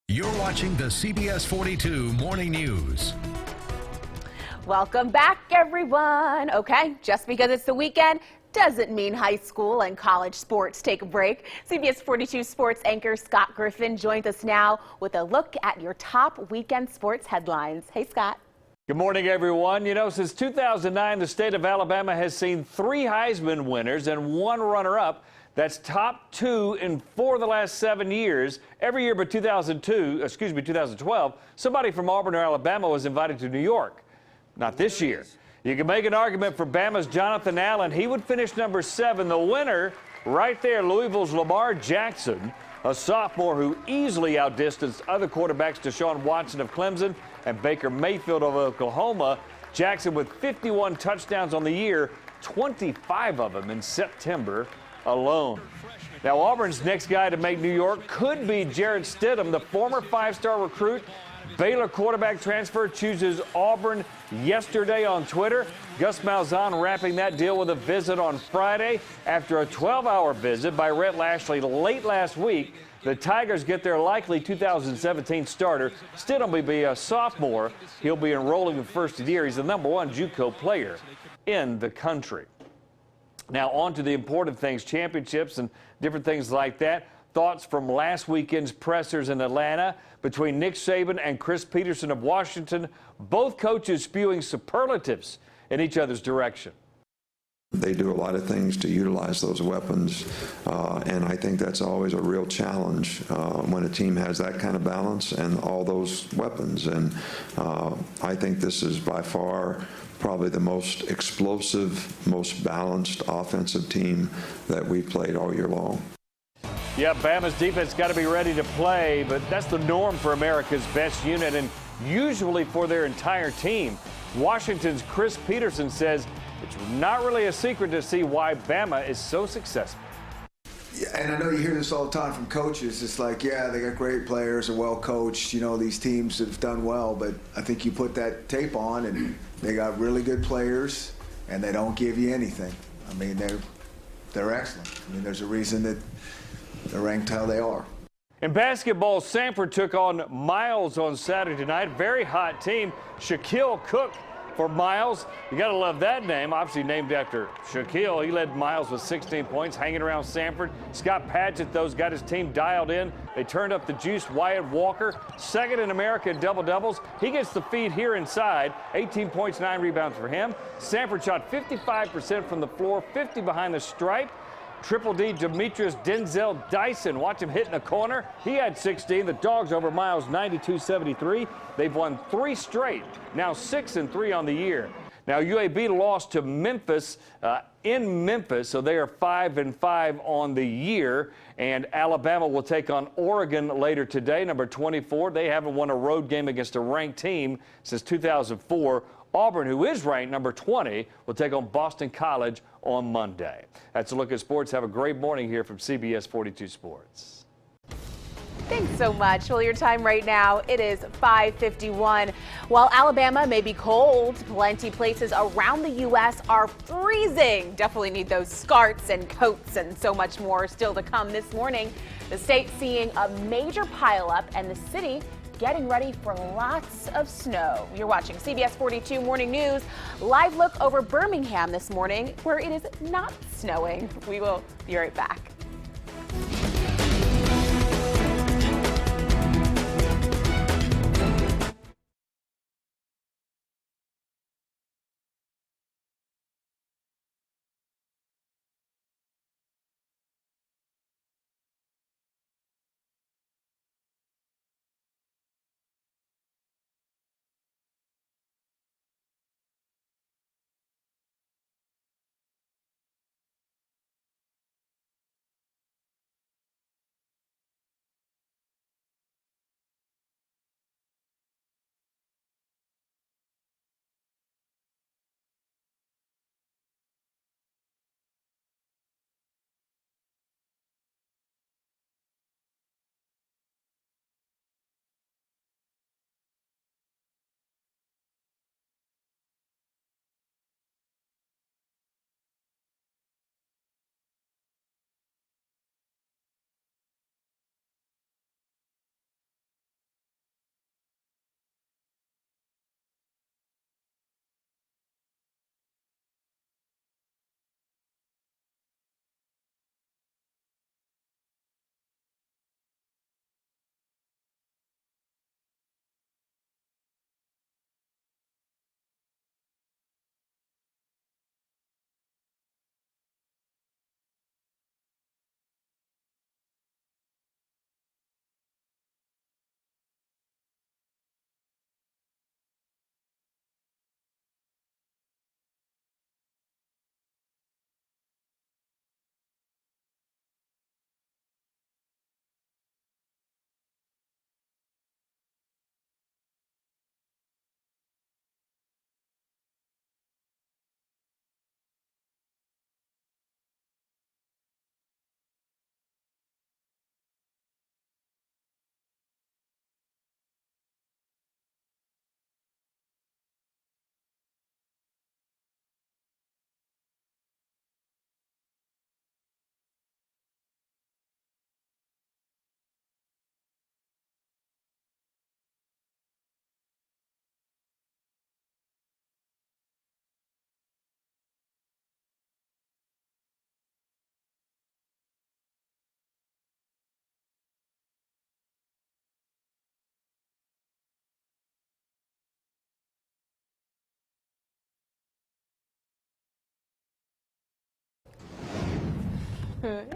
You're watching the CBS 42 Morning News. Welcome back, everyone. Okay, just because it's the weekend doesn't mean high school and college sports take a break. CBS 42 sports anchor Scott Griffin joins us now with a look at your top weekend sports headlines. Hey, Scott. Good morning, everyone. You know, since 2009, the state of Alabama has seen 3 Heisman winners and 1 runner-up. That's top 2 in 4 of the last 7 years. Every year but 2012, somebody from Auburn or Alabama was invited to New York. Not this year. You can make an argument for Bama's Jonathan Allen. He would finish number 7. The winner right there, Louisville's Lamar Jackson, a sophomore who easily outdistanced other quarterbacks Deshaun Watson of Clemson and Baker Mayfield of Oklahoma. Jackson with 51 touchdowns on the year, 25 of them in September alone. Now, Auburn's next guy to make New York could be Jarrett Stidham, the former 5-star recruit. Baylor quarterback transfer chooses Auburn yesterday on Twitter. Gus Malzahn wrapping that deal with a visit on Friday. After a 12-hour visit by Rhett Lashley late last week, the Tigers get their likely 2017 starter. Stidham will be a sophomore. He'll be enrolling in first year. He's the #1 JUCO player in the country. Now on to the important things, championships and different things like that. Thoughts from last weekend's pressers in Atlanta between Nick Saban and Chris Peterson of Washington. Both coaches spewing superlatives in each other's direction. They do a lot of things to utilize those weapons, and I think that's always a real challenge when a team has that kind of balance and all those weapons. And I think this is by far probably the most explosive, most balanced offensive team that we've played all year long. Yeah, Bama's defense got to be ready to play, but that's the norm for America's best unit and usually for their entire team. Washington's Chris Peterson says it's not really a secret to see why Bama is so successful. Yeah, and I know you hear this all the time from coaches. It's like, yeah, they got great players, are well coached. You know, these teams have done well, but I think you put that tape on and they got really good players, and they don't give you anything. I mean, they're excellent. I mean, there's a reason that they're ranked how they are. In basketball, Samford took on Miles on Saturday night. Very hot team. Shaquille Cook for Miles. You got to love that name, obviously named after Shaquille. He led Miles with 16 points, hanging around Sanford. Scott Padgett, those got his team dialed in. They turned up the juice. Wyatt Walker, second in America in double-doubles. He gets the feed here inside. 18 points, 9 rebounds for him. Sanford shot 55% from the floor, 50 behind the stripe. Triple D, Demetrius Denzel Dyson. Watch him hit in the corner. He had 16. The Dogs over Miles 92-73. They've won 3 straight. Now 6-3 on the year. Now UAB lost to Memphis in Memphis, so they are 5-5 on the year. And Alabama will take on Oregon later today, number 24. They haven't won a road game against a ranked team since 2004. Auburn, who is ranked number 20, will take on Boston College on Monday. That's a look at sports. Have a great morning here from CBS 42 Sports. Thanks so much. Well, your time right now, it is 5:51. While Alabama may be cold, plenty places around the U.S. are freezing. Definitely need those scarves and coats and so much more still to come this morning. The state seeing a major pileup and the city getting ready for lots of snow. You're watching CBS 42 Morning News. Live look over Birmingham this morning where it is not snowing. We will be right back.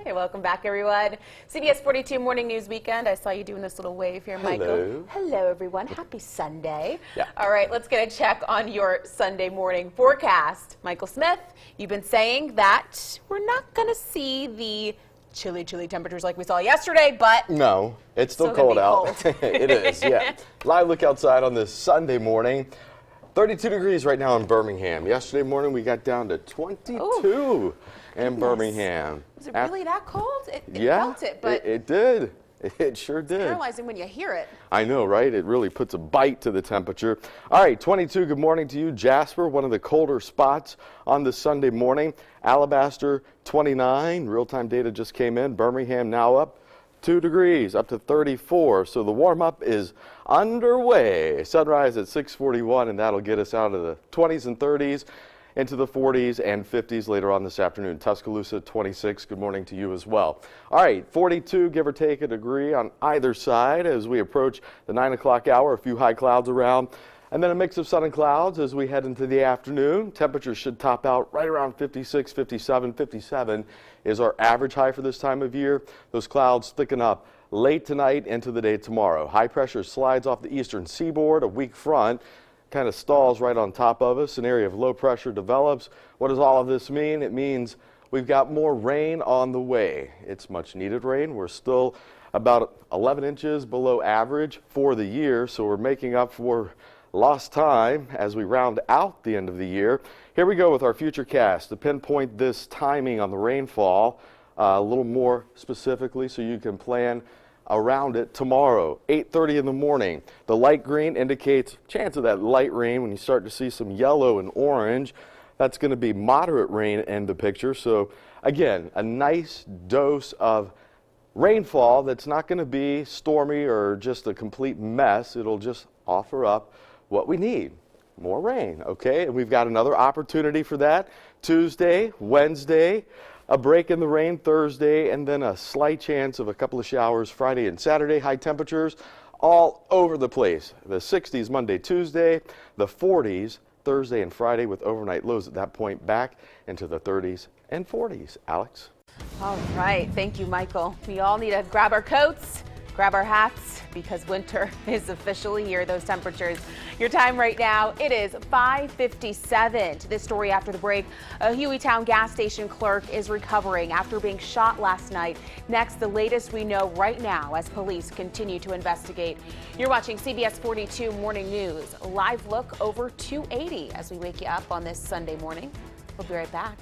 Hey, welcome back, everyone. CBS 42 Morning News Weekend. I saw you doing this little wave here, Michael. Hello. Hello, everyone. Happy Sunday. Yeah. All right, let's get a check on your Sunday morning forecast. Michael Smith, you've been saying that we're not going to see the chilly temperatures like we saw yesterday, but no, it's still gonna cold be out. cold. It is, yeah. Live look outside on this Sunday morning. 32 degrees right now in Birmingham. Yesterday morning we got down to 22 in Birmingham. Was it really that cold? It Yeah, felt it, but it did. It sure did. paralyzing when you hear it. I know, right? It really puts a bite to the temperature. All right, 22, good morning to you. Jasper, one of the colder spots on this Sunday morning. Alabaster, 29. Real-time data just came in. Birmingham now up 32 degrees, up to 34. So the warm-up is underway. Sunrise at 6:41, and that'll get us out of the 20s and 30s into the 40s and 50s later on this afternoon. Tuscaloosa 26. Good morning to you as well. All right, 42, give or take a degree on either side as we approach the 9 o'clock hour. A few high clouds around, and then a mix of sun and clouds as we head into the afternoon. Temperatures should top out right around 56, 57. 57 is our average high for this time of year. Those clouds thicken up late tonight into the day tomorrow. High pressure slides off the eastern seaboard. A weak front kind of stalls right on top of us. An area of low pressure develops. What does all of this mean? It means we've got more rain on the way. It's much needed rain. We're still about 11 inches below average for the year, so we're making up for lost time as we round out the end of the year. Here we go with our futurecast to pinpoint this timing on the rainfall a little more specifically so you can plan around it tomorrow. 8:30 in the morning. The light green indicates chance of that light rain. When you start to see some yellow and orange, that's going to be moderate rain in the picture. So again, a nice dose of rainfall that's not going to be stormy or just a complete mess. It'll just offer up what we need. More rain, okay? And we've got another opportunity for that Tuesday, Wednesday. A break in the rain Thursday, and then a slight chance of a couple of showers Friday and Saturday. High temperatures all over the place. The 60s Monday, Tuesday, the 40s Thursday and Friday, with overnight lows at that point back into the 30s and 40s. Alex? All right. Thank you, Michael. We all need to grab our coats, grab our hats, because winter is officially here. Those temperatures. Your time right now, it is 5:57. To this story after the break, a Hueytown gas station clerk is recovering after being shot last night. Next, the latest we know right now as police continue to investigate. You're watching CBS 42 Morning News. A live look over 280 as we wake you up on this Sunday morning. We'll be right back.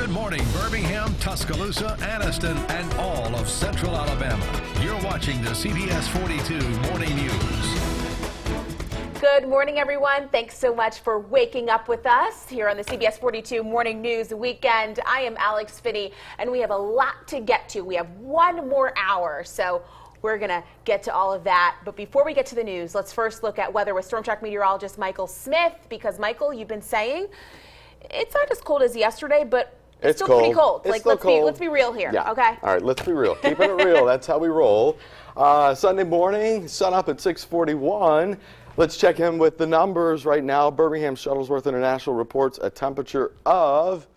Good morning, Birmingham, Tuscaloosa, Anniston, and all of Central Alabama. You're watching the CBS 42 Morning News. Good morning, everyone. Thanks so much for waking up with us here on the CBS 42 Morning News Weekend. I am Alex Finney, and we have a lot to get to. We have one more hour, so we're going to get to all of that. But before we get to the news, let's first look at weather with Storm Track meteorologist Michael Smith, because, Michael, you've been saying it's not as cold as yesterday, but it's still pretty cold. It's Let's be real here, yeah. okay? All right, let's be real. Keeping it real. That's how we roll. Sunday morning, sun up at 6:41. Let's check in with the numbers right now. Birmingham Shuttlesworth International reports a temperature of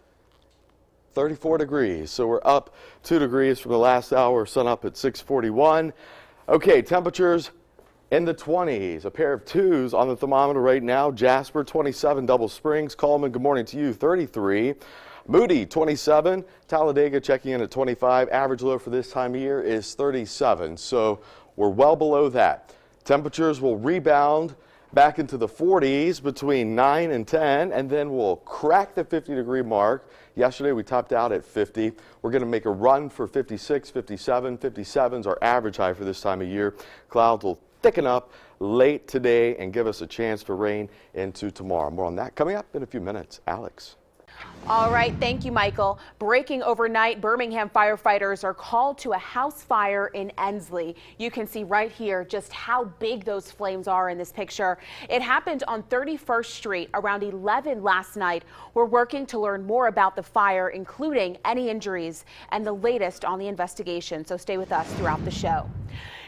34 degrees. So we're up 2 degrees from the last hour. Sun up at 6:41. Okay, temperatures in the 20s. A pair of 2s on the thermometer right now. Jasper 27, Double Springs. Coleman, good morning to you, 33. Moody 27. Talladega checking in at 25. Average low for this time of year is 37. So we're well below that. Temperatures will rebound back into the 40s between 9 and 10, and then we'll crack the 50-degree mark. Yesterday we topped out at 50. We're going to make a run for 56, 57. 57's our average high for this time of year. Clouds will thicken up late today and give us a chance for rain into tomorrow. More on that coming up in a few minutes. Alex. All right, thank you, Michael. Breaking overnight, Birmingham firefighters are called to a house fire in Ensley. You can see right here just how big those flames are in this picture. It happened on 31st Street around 11 last night. We're working to learn more about the fire, including any injuries and the latest on the investigation, so stay with us throughout the show.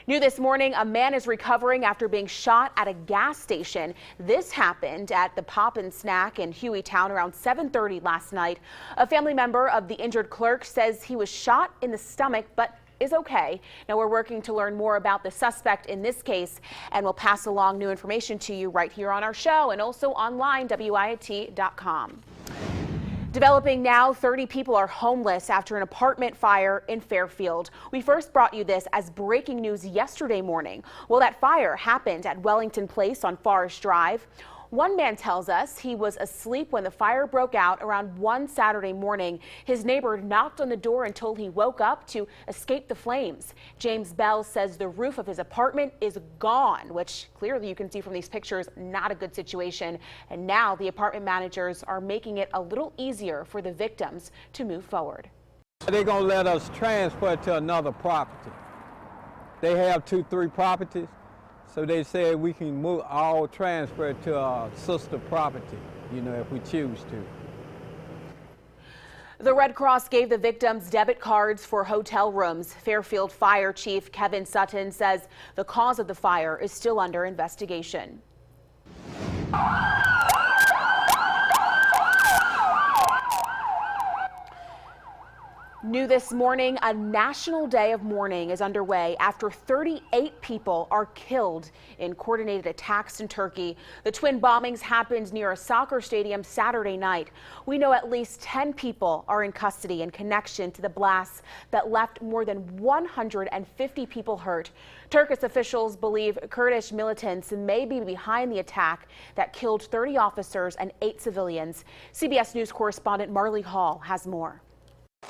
New this morning, a man is recovering after being shot at a gas station. This happened at the Pop and Snack in Hueytown around 7:30 last night. A family member of the injured clerk says he was shot in the stomach but is okay. Now we're working to learn more about the suspect in this case, and we'll pass along new information to you right here on our show and also online, WIAT.com. Developing now, 30 people are homeless after an apartment fire in Fairfield. We first brought you this as breaking news yesterday morning. Well, that fire happened at Wellington Place on Forest Drive. One man tells us he was asleep when the fire broke out around 1 Saturday morning. His neighbor knocked on the door until he woke up to escape the flames. James Bell says the roof of his apartment is gone, which clearly you can see from these pictures, not a good situation. And now the apartment managers are making it a little easier for the victims to move forward. They're going to let us transfer to another property. They have 2-3 properties. So they said we can move all transfer to our sister property, you know, if we choose to. The Red Cross gave the victims debit cards for hotel rooms. Fairfield Fire Chief Kevin Sutton says the cause of the fire is still under investigation. New this morning, a national day of mourning is underway after 38 people are killed in coordinated attacks in Turkey. The twin bombings happened near a soccer stadium Saturday night. We know at least 10 people are in custody in connection to the blasts that left more than 150 people hurt. Turkish officials believe Kurdish militants may be behind the attack that killed 30 officers and 8 civilians. CBS News correspondent Marley Hall has more.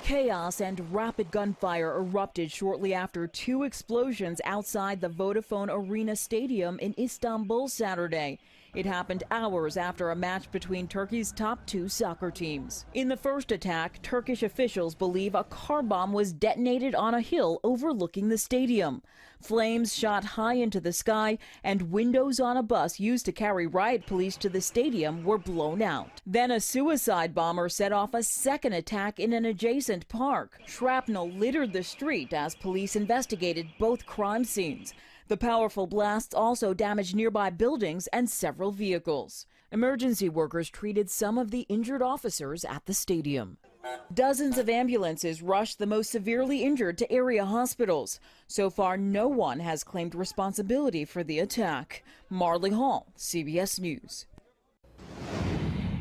Chaos and rapid gunfire erupted shortly after 2 explosions outside the Vodafone Arena Stadium in Istanbul Saturday. It happened hours after a match between Turkey's top 2 soccer teams. In the first attack, Turkish officials believe a car bomb was detonated on a hill overlooking the stadium. Flames shot high into the sky, and windows on a bus used to carry riot police to the stadium were blown out. Then a suicide bomber set off a second attack in an adjacent park. Shrapnel littered the street as police investigated both crime scenes. The powerful blasts also damaged nearby buildings and several vehicles. Emergency workers treated some of the injured officers at the stadium. Dozens of ambulances rushed the most severely injured to area hospitals. So far, no one has claimed responsibility for the attack. Marley Hall, CBS News.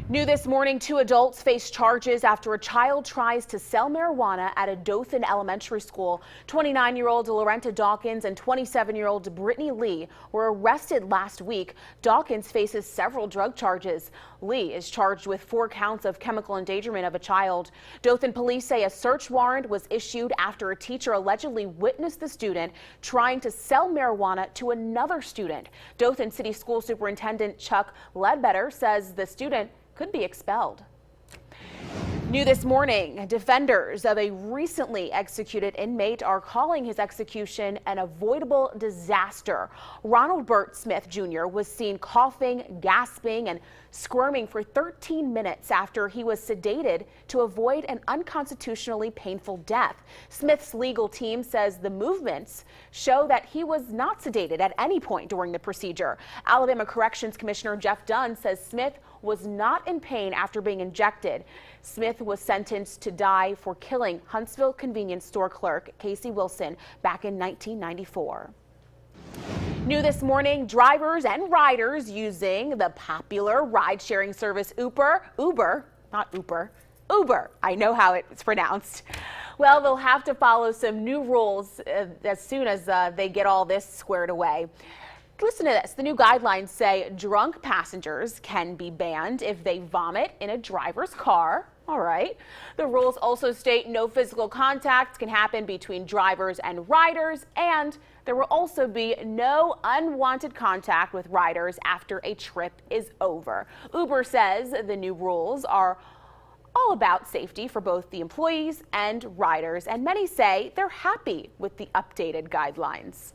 New this morning, 2 adults face charges after a child tries to sell marijuana at a Dothan Elementary School. 29-year-old Lorenta Dawkins and 27-year-old Brittany Lee were arrested last week. Dawkins faces several drug charges. Lee is charged with 4 counts of chemical endangerment of a child. Dothan police say a search warrant was issued after a teacher allegedly witnessed the student trying to sell marijuana to another student. Dothan City School Superintendent Chuck Ledbetter says the student could be expelled. New this morning, defenders of a recently executed inmate are calling his execution an avoidable disaster. Ronald Burt Smith Jr. was seen coughing, gasping, and squirming for 13 minutes after he was sedated to avoid an unconstitutionally painful death. Smith's legal team says the movements show that he was not sedated at any point during the procedure. Alabama Corrections Commissioner Jeff Dunn says Smith was not in pain after being injected. Smith was sentenced to die for killing Huntsville convenience store clerk Casey Wilson back in 1994. New this morning, drivers and riders using the popular ride-sharing service Uber, I know how it's pronounced. Well, they'll have to follow some new rules as soon as they get all this squared away. Listen to this. The new guidelines say drunk passengers can be banned if they vomit in a driver's car. All right. The rules also state no physical contact can happen between drivers and riders, and there will also be no unwanted contact with riders after a trip is over. Uber says the new rules are all about safety for both the employees and riders, and many say they're happy with the updated guidelines.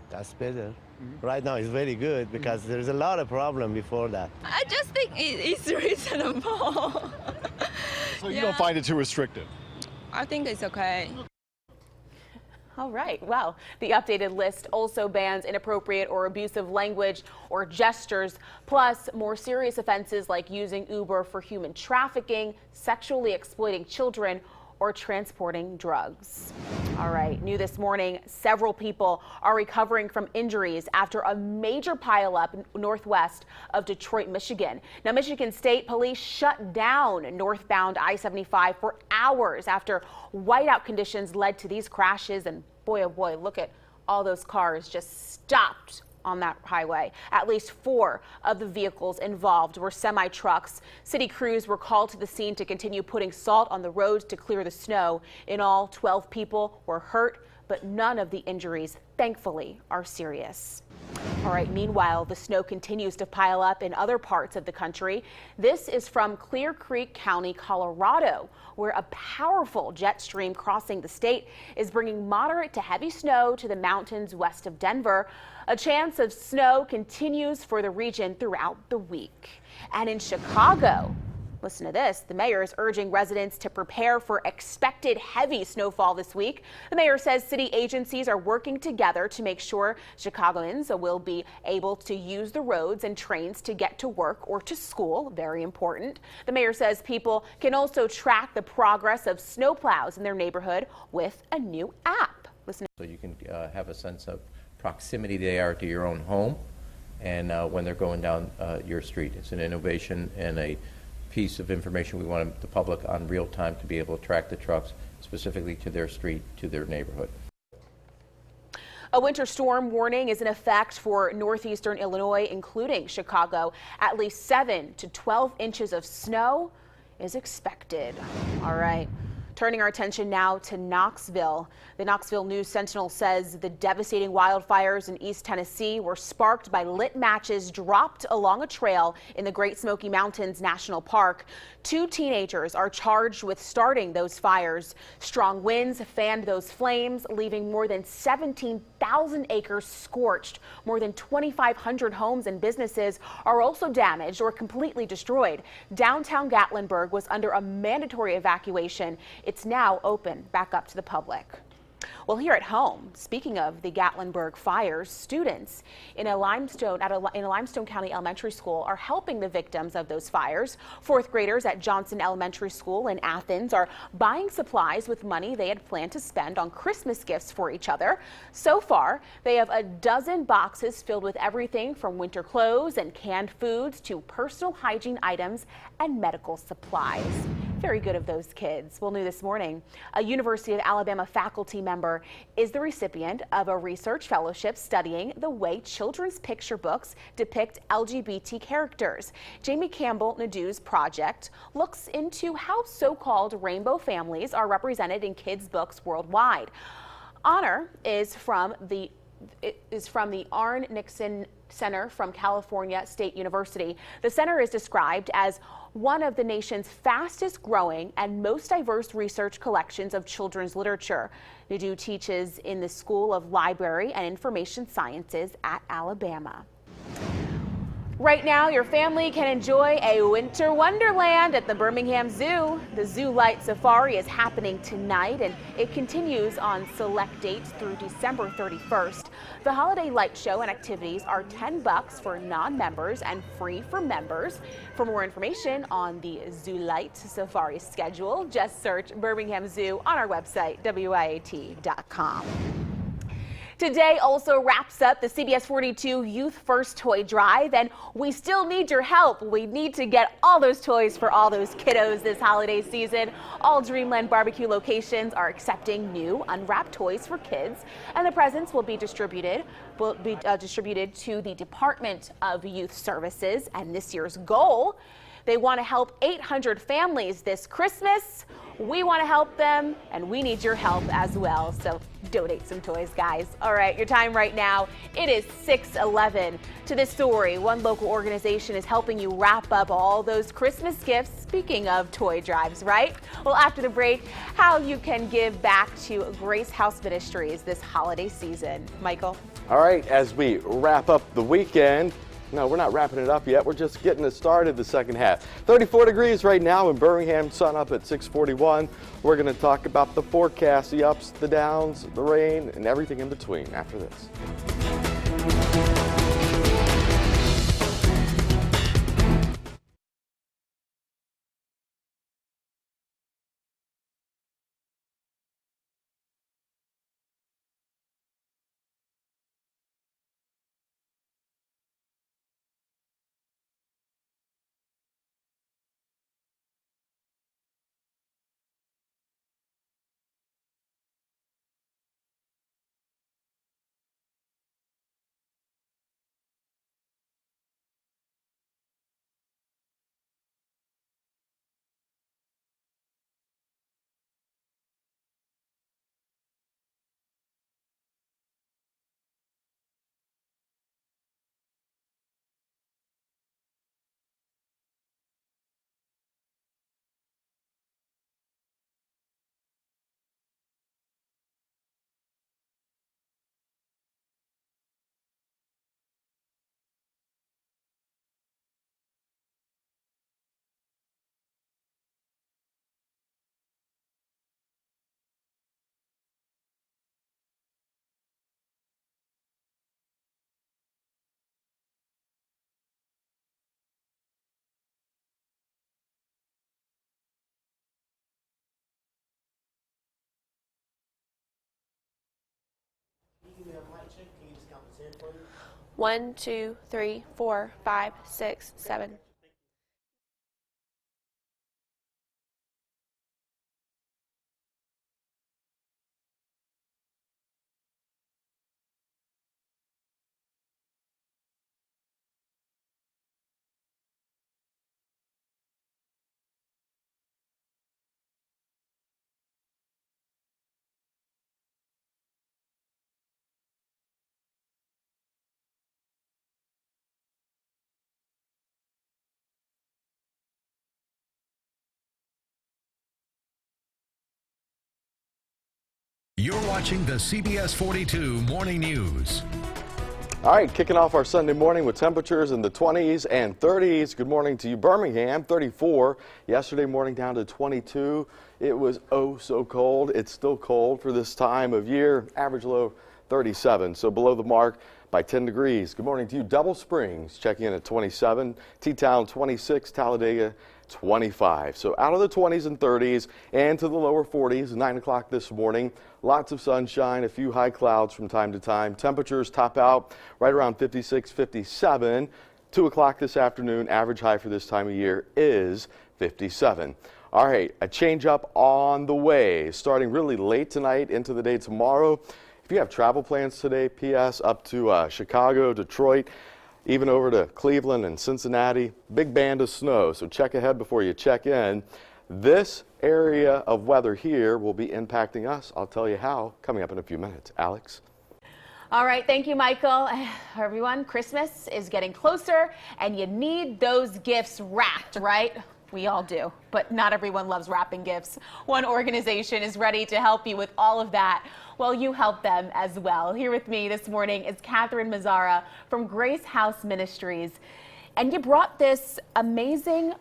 That's better. Right now it's very good because there's a lot of problem before that. I just think it's reasonable. So you don't find it too restrictive? I think it's okay. All right. Well, the updated list also bans inappropriate or abusive language or gestures, plus more serious offenses like using Uber for human trafficking, sexually exploiting children, or transporting drugs. All right, new this morning, several people are recovering from injuries after a major pileup northwest of Detroit, Michigan. Now, Michigan State Police shut down northbound I-75 for hours after whiteout conditions led to these crashes. And boy, oh boy, look at all those cars just stopped on that highway. At least 4 of the vehicles involved were semi-trucks. City crews were called to the scene to continue putting salt on the roads to clear the snow. In all, 12 people were hurt, but none of the injuries, thankfully, are serious. All right, meanwhile, the snow continues to pile up in other parts of the country. This is from Clear Creek County, Colorado, where a powerful jet stream crossing the state is bringing moderate to heavy snow to the mountains west of Denver. A chance of snow continues for the region throughout the week. And in Chicago, listen to this. The mayor is urging residents to prepare for expected heavy snowfall this week. The mayor says city agencies are working together to make sure Chicagoans will be able to use the roads and trains to get to work or to school. Very important. The mayor says people can also track the progress of snowplows in their neighborhood with a new app. Listen. So you can have a sense of proximity they are to your own home and when they're going down your street. It's an innovation and a piece of information we want the public on real time to be able to track the trucks specifically to their street, to their neighborhood. A winter storm warning is in effect for northeastern Illinois, including Chicago. At least 7 to 12 inches of snow is expected. All right. Turning our attention now to Knoxville. The Knoxville News Sentinel says the devastating wildfires in East Tennessee were sparked by lit matches dropped along a trail in the Great Smoky Mountains National Park. 2 teenagers are charged with starting those fires. Strong winds fanned those flames, leaving more than 17,000 acres scorched. More than 2,500 homes and businesses are also damaged or completely destroyed. Downtown Gatlinburg was under a mandatory evacuation. It's now open back up to the public. Well, here at home, speaking of the Gatlinburg fires, students in a Limestone County Elementary School are helping the victims of those fires. Fourth graders at Johnson Elementary School in Athens are buying supplies with money they had planned to spend on Christmas gifts for each other. So far, they have a dozen boxes filled with everything from winter clothes and canned foods to personal hygiene items and medical supplies. Very good of those kids. Well, new this morning, a University of Alabama faculty member is the recipient of a research fellowship studying the way children's picture books depict LGBT characters. Jamie Campbell Nadeau's project looks into how so-called rainbow families are represented in kids' books worldwide. Honor is from the Arne Nixon Center from California State University. The center is described as one of the nation's fastest growing and most diverse research collections of children's literature. Nadeau teaches in the School of Library and Information Sciences at Alabama. Right now, your family can enjoy a winter wonderland at the Birmingham Zoo. The Zoo Light Safari is happening tonight, and it continues on select dates through December 31st. The holiday light show and activities are $10 for non-members and free for members. For more information on the Zoo Light Safari schedule, just search Birmingham Zoo on our website, WIAT.com. Today also wraps up the CBS 42 Youth First Toy Drive, and we still need your help. We need to get all those toys for all those kiddos this holiday season. All Dreamland Barbecue locations are accepting new unwrapped toys for kids, and the presents will be distributed to the Department of Youth Services. And this year's goal, they want to help 800 families this Christmas. We want to help them, and we need your help as well. So donate some toys, guys. All right, your time right now, it is 6:11. To this story, one local organization is helping you wrap up all those Christmas gifts. Speaking of toy drives, right? Well, after the break, how you can give back to Grace House Ministries this holiday season. Michael? All right, as we wrap up the weekend, no, we're not wrapping it up yet. We're just getting it started the second half. 34 degrees right now in Birmingham, sun up at 6:41. We're going to talk about the forecast, the ups, the downs, the rain, and everything in between after this. Can you just count the 10 for me? 1, 2, 3, 4, 5, 6, 7. You're watching the CBS 42 Morning News. All right, kicking off our Sunday morning with temperatures in the 20s and 30s. Good morning to you, Birmingham, 34. Yesterday morning down to 22. It was oh so cold. It's still cold for this time of year. Average low 37, so below the mark by 10 degrees. Good morning to you, Double Springs, checking in at 27. T-Town 26, Talladega 25. So out of the 20s and 30s and to the lower 40s, 9 o'clock this morning. Lots of sunshine, a few high clouds from time to time. Temperatures top out right around 56, 57. 2 o'clock this afternoon, average high for this time of year is 57. All right, a change up on the way, starting really late tonight into the day tomorrow. If you have travel plans today, PS up to Chicago, Detroit, even over to Cleveland and Cincinnati, big band of snow, so check ahead before you check in. This area of weather here will be impacting us. I'll tell you how coming up in a few minutes. Alex? All right, thank you, Michael. Everyone, Christmas is getting closer, and you need those gifts wrapped, right? We all do, but not everyone loves wrapping gifts. One organization is ready to help you with all of that. Well, you help them as well. Here with me this morning is Catherine Mazzara from Grace House Ministries. And you brought this amazing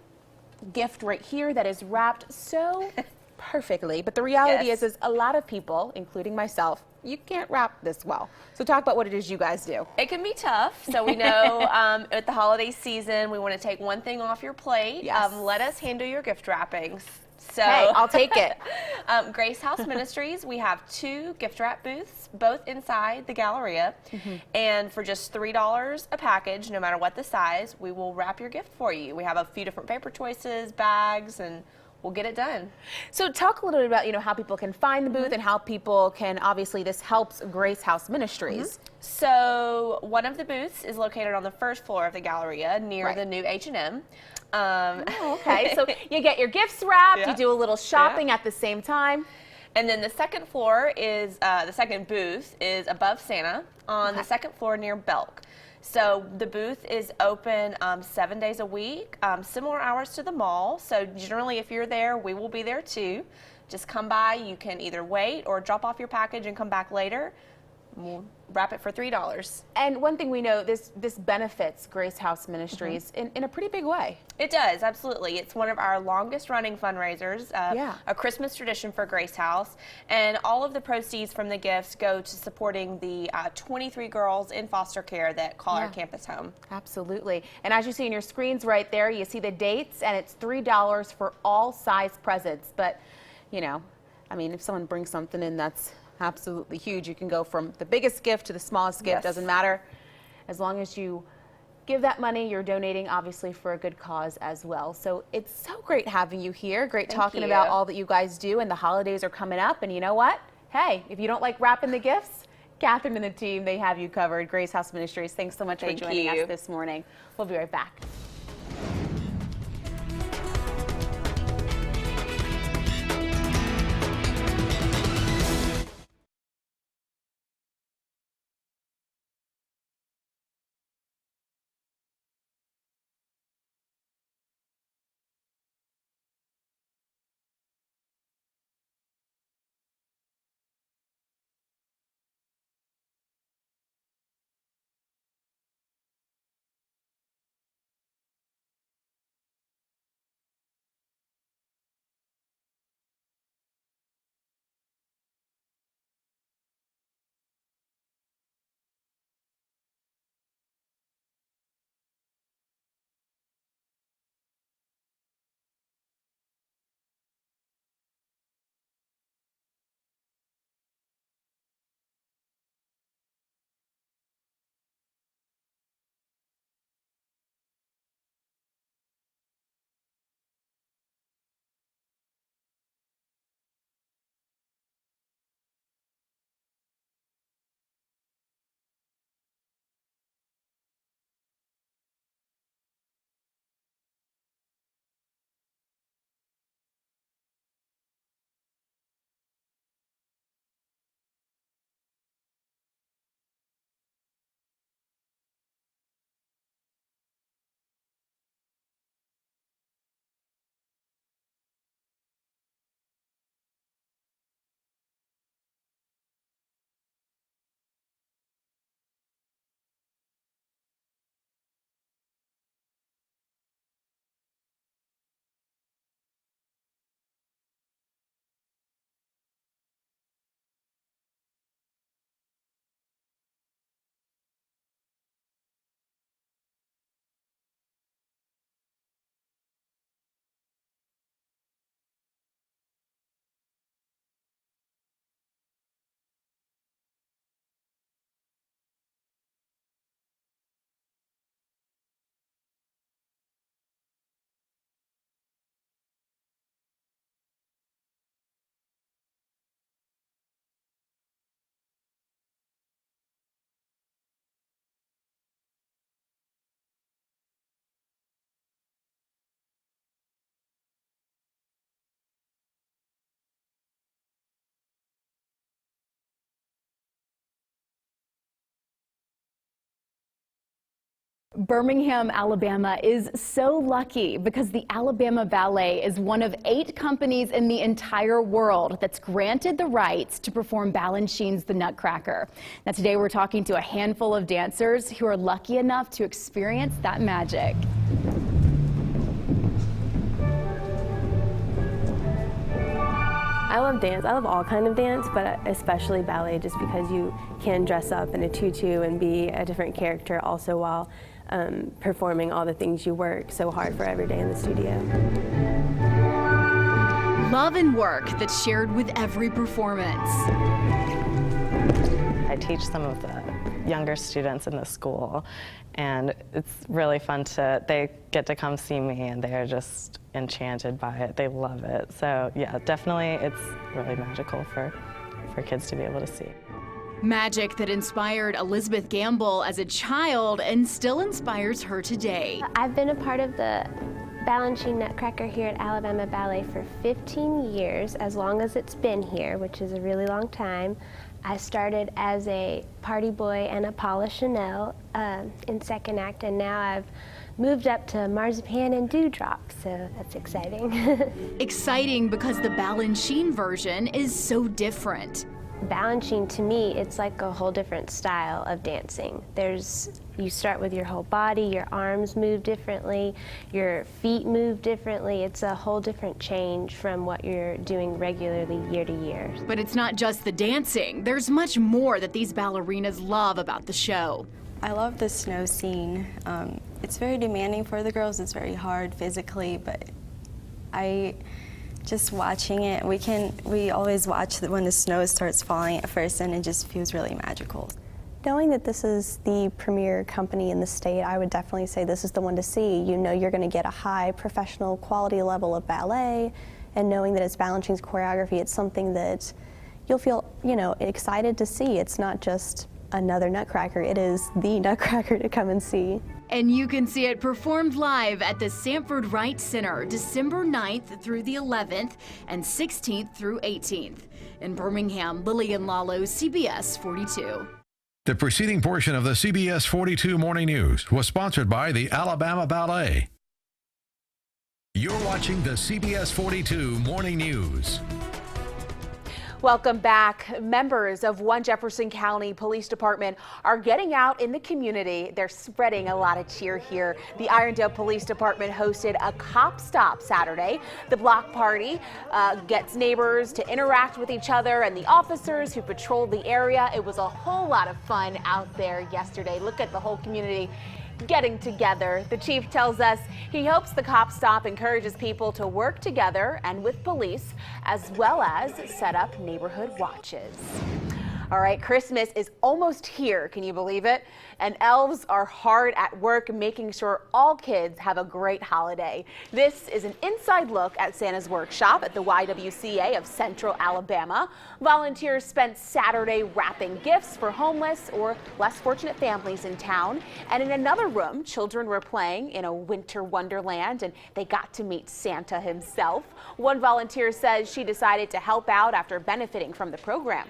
gift right here that is wrapped so perfectly. But the reality is a lot of people, including myself, you can't wrap this well. So talk about what it is you guys do. It can be tough. So we know at the holiday season, we want to take one thing off your plate. Yes. Let us handle your gift wrappings. So, hey, I'll take it. Grace House Ministries, we have 2 gift wrap booths, both inside the Galleria. And for just $3 a package, no matter what the size, we will wrap your gift for you. We have a few different paper choices, bags, and we'll get it done. So talk a little bit about, how people can find the booth and how people can, obviously this helps Grace House Ministries. So one of the booths is located on the first floor of the Galleria near the new H&M. Okay, so you get your gifts wrapped, you do a little shopping at the same time. And then the second floor is, the second booth is above Santa on the second floor near Belk. So the booth is open 7 days a week, similar hours to the mall. So generally if you're there, we will be there too. Just come by, you can either wait or drop off your package and come back later. We'll wrap it for $3. And one thing we know, this benefits Grace House Ministries in a pretty big way. It does, absolutely. It's one of our longest running fundraisers, a Christmas tradition for Grace House. And all of the proceeds from the gifts go to supporting the 23 girls in foster care that call our campus home. Absolutely. And as you see on your screens right there, you see the dates, and it's $3 for all size presents. But, if someone brings something in that's absolutely huge, you can go from the biggest gift to the smallest gift, doesn't matter. As long as you give that money, you're donating obviously for a good cause as well. So it's so great having you here. Great talking about all that you guys do, and the holidays are coming up, and you know what? Hey, if you don't like wrapping the gifts, Catherine and the team, they have you covered. Grace House Ministries, thanks so much for joining us this morning. We'll be right back. Birmingham, Alabama is so lucky because the Alabama Ballet is one of 8 companies in the entire world that's granted the rights to perform Balanchine's The Nutcracker. Now today we're talking to a handful of dancers who are lucky enough to experience that magic. I love dance. I love all kinds of dance, but especially ballet just because you can dress up in a tutu and be a different character also while performing all the things you work so hard for every day in the studio. Love and work that's shared with every performance. I teach some of the younger students in the school, and it's really fun they get to come see me and they're just enchanted by it. They love it. So yeah, definitely it's really magical for kids to be able to see. Magic that inspired Elizabeth Gamble as a child and still inspires her today. I've been a part of the Balanchine Nutcracker here at Alabama Ballet for 15 years, as long as it's been here, which is a really long time. I started as a party boy and a Paula Chanel in second act, and now I've moved up to Marzipan and Dewdrop, so that's exciting. Exciting because the Balanchine version is so different. Balanchine, to me, it's like a whole different style of dancing. You start with your whole body, your arms move differently, your feet move differently. It's a whole different change from what you're doing regularly year to year. But it's not just the dancing. There's much more that these ballerinas love about the show. I love the snow scene. It's very demanding for the girls. It's very hard physically, but just watching it, we always watch when the snow starts falling at first, and it just feels really magical. Knowing that this is the premier company in the state, I would definitely say this is the one to see. You know you're going to get a high professional quality level of ballet, and knowing that it's Balanchine's choreography, it's something that you'll feel, excited to see. It's not just another Nutcracker, it is the Nutcracker to come and see. And you can see it performed live at the Sanford Wright Center, December 9th through the 11th and 16th through 18th. In Birmingham, Lillian Lalo, CBS 42. The preceding portion of the CBS 42 Morning News was sponsored by the Alabama Ballet. You're watching the CBS 42 Morning News. Welcome back. Members of One Jefferson County Police Department are getting out in the community. They're spreading a lot of cheer here. The Irondale Police Department hosted a cop stop Saturday. The block party gets neighbors to interact with each other and the officers who patrolled the area. It was a whole lot of fun out there yesterday. Look at the whole community getting together. The chief tells us he hopes the cop stop encourages people to work together and with police, as well as set up neighborhood watches. All right, Christmas is almost here. Can you believe it? And elves are hard at work making sure all kids have a great holiday. This is an inside look at Santa's workshop at the YWCA of Central Alabama. Volunteers spent Saturday wrapping gifts for homeless or less fortunate families in town. And in another room, children were playing in a winter wonderland and they got to meet Santa himself. One volunteer says she decided to help out after benefiting from the program.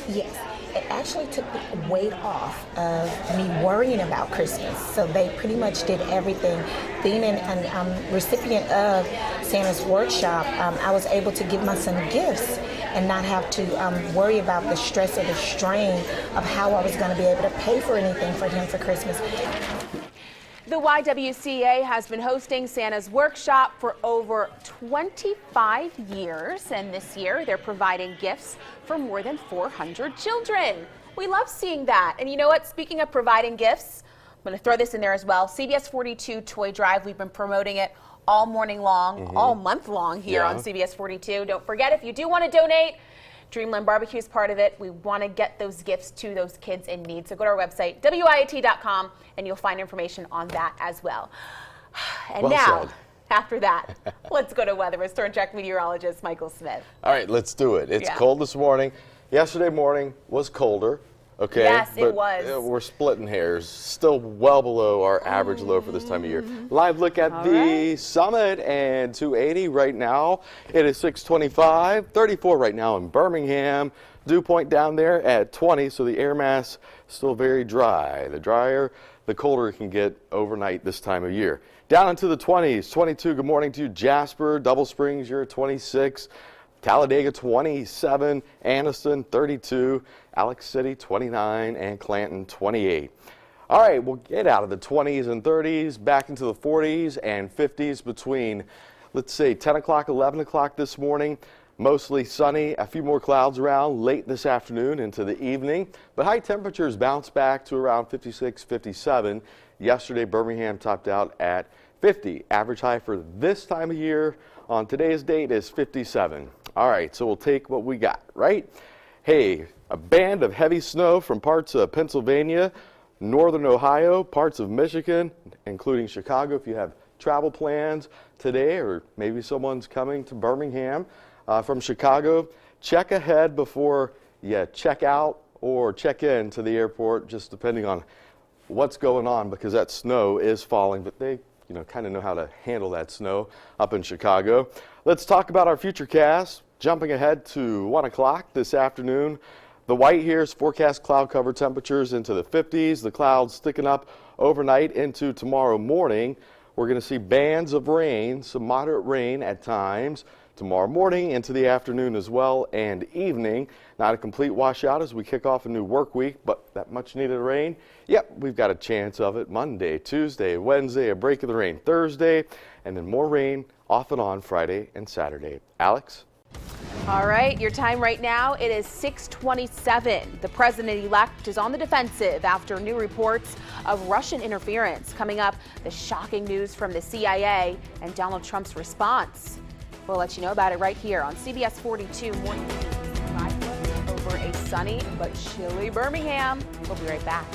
Yes, it actually took the weight off of me worrying about Christmas. So they pretty much did everything. Being a recipient of Santa's workshop, I was able to give my son gifts and not have to worry about the stress or the strain of how I was going to be able to pay for anything for him for Christmas. The YWCA has been hosting Santa's workshop for over 25 years, and this year they're providing gifts for more than 400 children. We love seeing that. And you know what? Speaking of providing gifts, I'm going to throw this in there as well. CBS 42 Toy Drive, we've been promoting it all morning long, all month long here on CBS 42. Don't forget, if you do want to donate, Dreamland Barbecue is part of it. We want to get those gifts to those kids in need. So go to our website, WIAT.com, and you'll find information on that as well. And well now, said. After that, let's go to weather with Storm Track meteorologist Michael Smith. All right, let's do it. It's cold this morning. Yesterday morning was colder. Okay. Yes, but it was. We're splitting hairs. Still well below our average low for this time of year. Live look at the summit and 280 right now. It is 625, 34 right now in Birmingham. Dew point down there at 20, so the air mass still very dry. The drier the colder it can get overnight this time of year. Down into the 20s, 22. Good morning to Jasper, Double Springs, you're at 26. Talladega 27, Anniston 32, Alex City 29, and Clanton 28. All right, we'll get out of the 20s and 30s, back into the 40s and 50s between, let's say, 10 o'clock, 11 o'clock this morning. Mostly sunny, a few more clouds around late this afternoon into the evening, but high temperatures bounce back to around 56, 57. Yesterday, Birmingham topped out at 50. Average high for this time of year on today's date is 57. All right, so we'll take what we got, right? Hey, a band of heavy snow from parts of Pennsylvania, northern Ohio, parts of Michigan, including Chicago. If you have travel plans today, or maybe someone's coming to Birmingham from Chicago, check ahead before you check out or check in to the airport, just depending on what's going on, because that snow is falling, but they kind of know how to handle that snow up in Chicago. Let's talk about our futurecast. Jumping ahead to 1 o'clock this afternoon. The white here is forecast cloud cover temperatures into the 50s. The clouds sticking up overnight into tomorrow morning. We're going to see bands of rain, some moderate rain at times. Tomorrow morning into the afternoon as well, and evening. Not a complete washout as we kick off a new work week, but that much needed rain, yep, we've got a chance of it Monday, Tuesday, Wednesday, a break of the rain Thursday, and then more rain off and on Friday and Saturday. Alex? All right, your time right now, it is 6:27. The president-elect is on the defensive after new reports of Russian interference. Coming up, the shocking news from the CIA and Donald Trump's response. We'll let you know about it right here on CBS 42 Morning News. Over a sunny but chilly Birmingham. We'll be right back.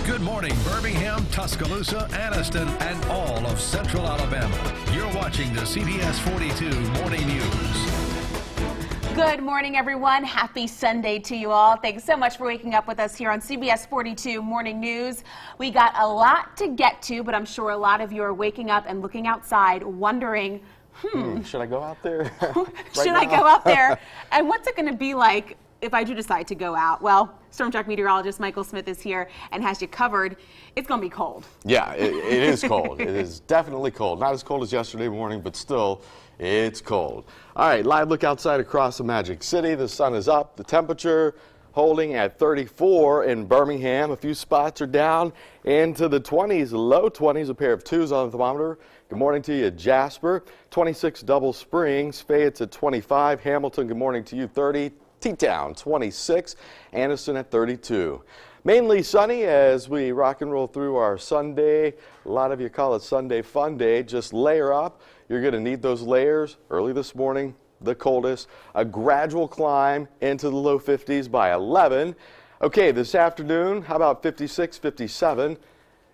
Good morning, Birmingham, Tuscaloosa, Anniston, and all of Central Alabama. You're watching the CBS 42 Morning News. Good morning, everyone. Happy Sunday to you all. Thanks so much for waking up with us here on CBS 42 Morning News. We got a lot to get to, but I'm sure a lot of you are waking up and looking outside wondering, should I go out there? Should I go out there? And what's it going to be like if I do decide to go out? Well, Storm Track meteorologist Michael Smith is here and has you covered. It's going to be cold. Yeah, it is cold. It is definitely cold. Not as cold as yesterday morning, but still, it's cold. All right, live look outside across the Magic City. The sun is up. The temperature holding at 34 in Birmingham. A few spots are down into the 20s, low 20s, a pair of 2s on the thermometer. Good morning to you, Jasper. 26 Double Springs. Fayette's at 25. Hamilton, good morning to you, 30. T-Town, 26. Anniston at 32. Mainly sunny as we rock and roll through our Sunday. A lot of you call it Sunday Fun Day. Just layer up. You're going to need those layers early this morning, the coldest. A gradual climb into the low 50s by 11. Okay, this afternoon, how about 56, 57?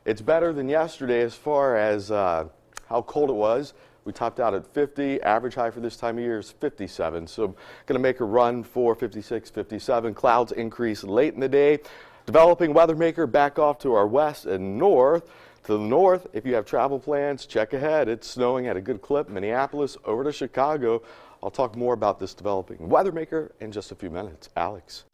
It's better than yesterday as far as how cold it was. We topped out at 50. Average high for this time of year is 57. So going to make a run for 56, 57. Clouds increase late in the day. Developing weather maker back off to our west and north. To the north, if you have travel plans, check ahead. It's snowing at a good clip. Minneapolis over to Chicago. I'll talk more about this developing weather maker in just a few minutes. Alex.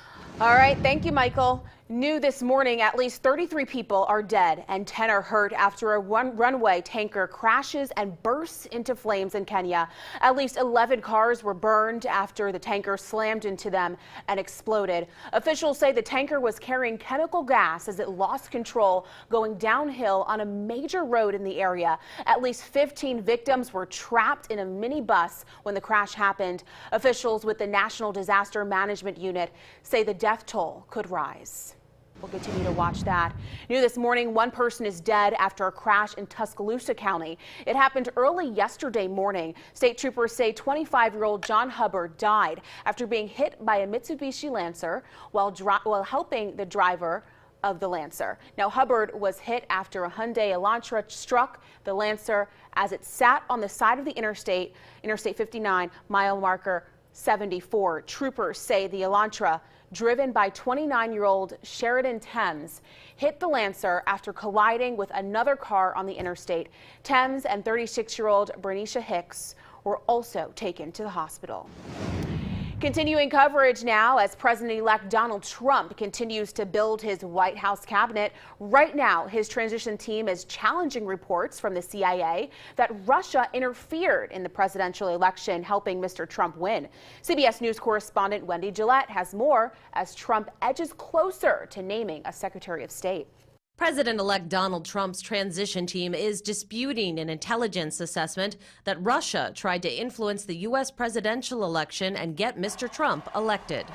All right, thank you, Michael. New this morning, at least 33 people are dead and 10 are hurt after a runway tanker crashes and bursts into flames in Kenya. At least 11 cars were burned after the tanker slammed into them and exploded. Officials say the tanker was carrying chemical gas as it lost control going downhill on a major road in the area. At least 15 victims were trapped in a minibus when the crash happened. Officials with the National Disaster Management Unit say the death toll could rise. We'll continue to watch that. New this morning, one person is dead after a crash in Tuscaloosa County. It happened early yesterday morning. State troopers say 25-year-old John Hubbard died after being hit by a Mitsubishi Lancer while helping the driver of the Lancer. Now, Hubbard was hit after a Hyundai Elantra struck the Lancer as it sat on the side of the Interstate 59, mile marker 74. Troopers say the Elantra, driven by 29-year-old Sheridan Thames, hit the Lancer after colliding with another car on the interstate. Thames and 36-year-old Bernicia Hicks were also taken to the hospital. Continuing coverage now as President-elect Donald Trump continues to build his White House cabinet. Right now, his transition team is challenging reports from the CIA that Russia interfered in the presidential election, helping Mr. Trump win. CBS News correspondent Wendy Gillette has more as Trump edges closer to naming a Secretary of State. President-elect Donald Trump's transition team is disputing an intelligence assessment that Russia tried to influence the U.S. presidential election and get Mr. Trump elected.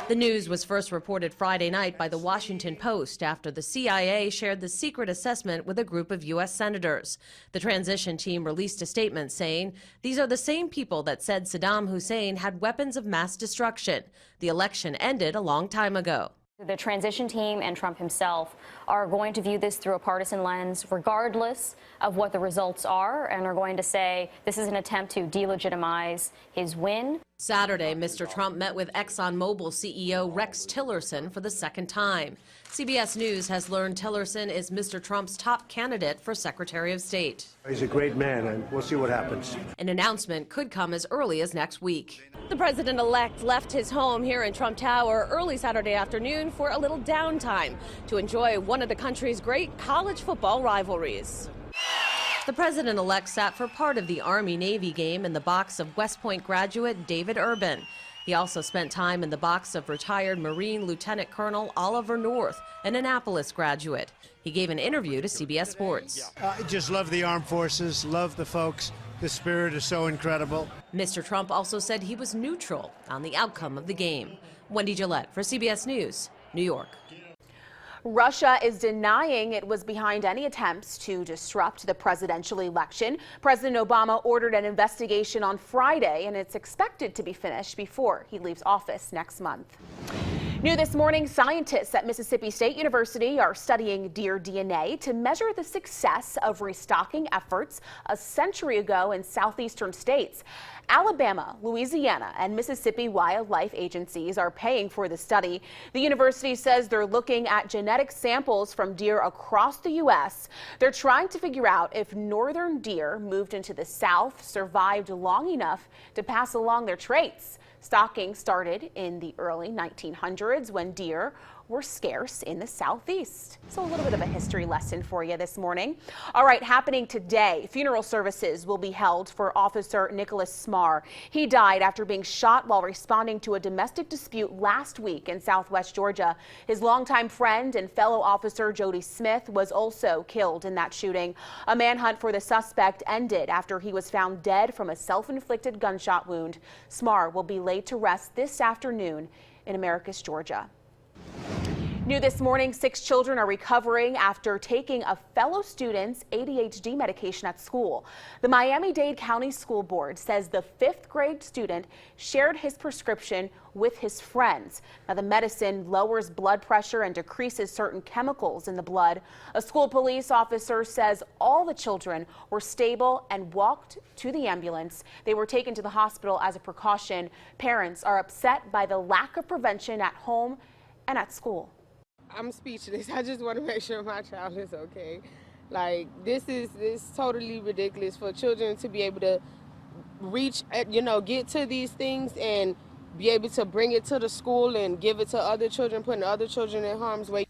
The news was first reported Friday night by the Washington Post after the CIA shared the secret assessment with a group of U.S. senators. The transition team released a statement saying, "These are the same people that said Saddam Hussein had weapons of mass destruction. The election ended a long time ago." The transition team and Trump himself are going to view this through a partisan lens, regardless of what the results are, and are going to say this is an attempt to delegitimize his win. Saturday, Mr. Trump met with ExxonMobil CEO Rex Tillerson for the second time. CBS News has learned Tillerson is Mr. Trump's top candidate for Secretary of State. He's a great man, and we'll see what happens. An announcement could come as early as next week. The president-elect left his home here in Trump Tower early Saturday afternoon for a little downtime to enjoy one of the country's great college football rivalries. The president-elect sat for part of the Army-Navy game in the box of West Point graduate David Urban. He also spent time in the box of retired Marine Lieutenant Colonel Oliver North, an Annapolis graduate. He gave an interview to CBS Sports. I just love the armed forces, love the folks. The spirit is so incredible. Mr. Trump also said he was neutral on the outcome of the game. Wendy Gillette for CBS News, New York. Russia is denying it was behind any attempts to disrupt the presidential election. President Obama ordered an investigation on Friday, and it's expected to be finished before he leaves office next month. New this morning, scientists at Mississippi State University are studying deer DNA to measure the success of restocking efforts a century ago in southeastern states. Alabama, Louisiana, and Mississippi wildlife agencies are paying for the study. The university says they're looking at genetic samples from deer across the U.S. They're trying to figure out if northern deer moved into the South survived long enough to pass along their traits. Stocking started in the early 1900s when deer were scarce in the Southeast. So a little bit of a history lesson for you this morning. All right, happening today, funeral services will be held for Officer Nicholas Smarr. He died after being shot while responding to a domestic dispute last week in Southwest Georgia. His longtime friend and fellow officer Jody Smith was also killed in that shooting. A manhunt for the suspect ended after he was found dead from a self-inflicted gunshot wound. Smarr will be laid to rest this afternoon in Americus, Georgia. New this morning, 6 children are recovering after taking a fellow student's ADHD medication at school. The Miami-Dade County School Board says the 5th grade student shared his prescription with his friends. Now, the medicine lowers blood pressure and decreases certain chemicals in the blood. A school police officer says all the children were stable and walked to the ambulance. They were taken to the hospital as a precaution. Parents are upset by the lack of prevention at home and at school. I'm speechless. I just want to make sure my child is okay. Like, this is totally ridiculous for children to be able to reach, get to these things and be able to bring it to the school and give it to other children, putting other children in harm's way.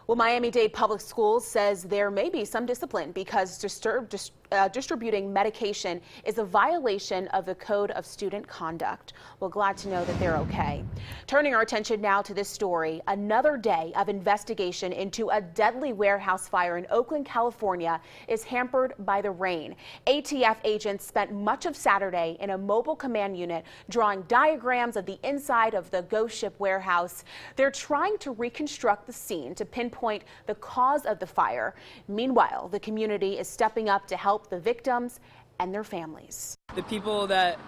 Well, Miami-Dade Public Schools says there may be some discipline because distributing medication is a violation of the Code of Student Conduct. We're glad to know that they're okay. Turning our attention now to this story, another day of investigation into a deadly warehouse fire in Oakland, California is hampered by the rain. ATF agents spent much of Saturday in a mobile command unit drawing diagrams of the inside of the ghost ship warehouse. They're trying to reconstruct the scene to pinpoint the cause of the fire. Meanwhile, the community is stepping up to help the victims and their families. The people that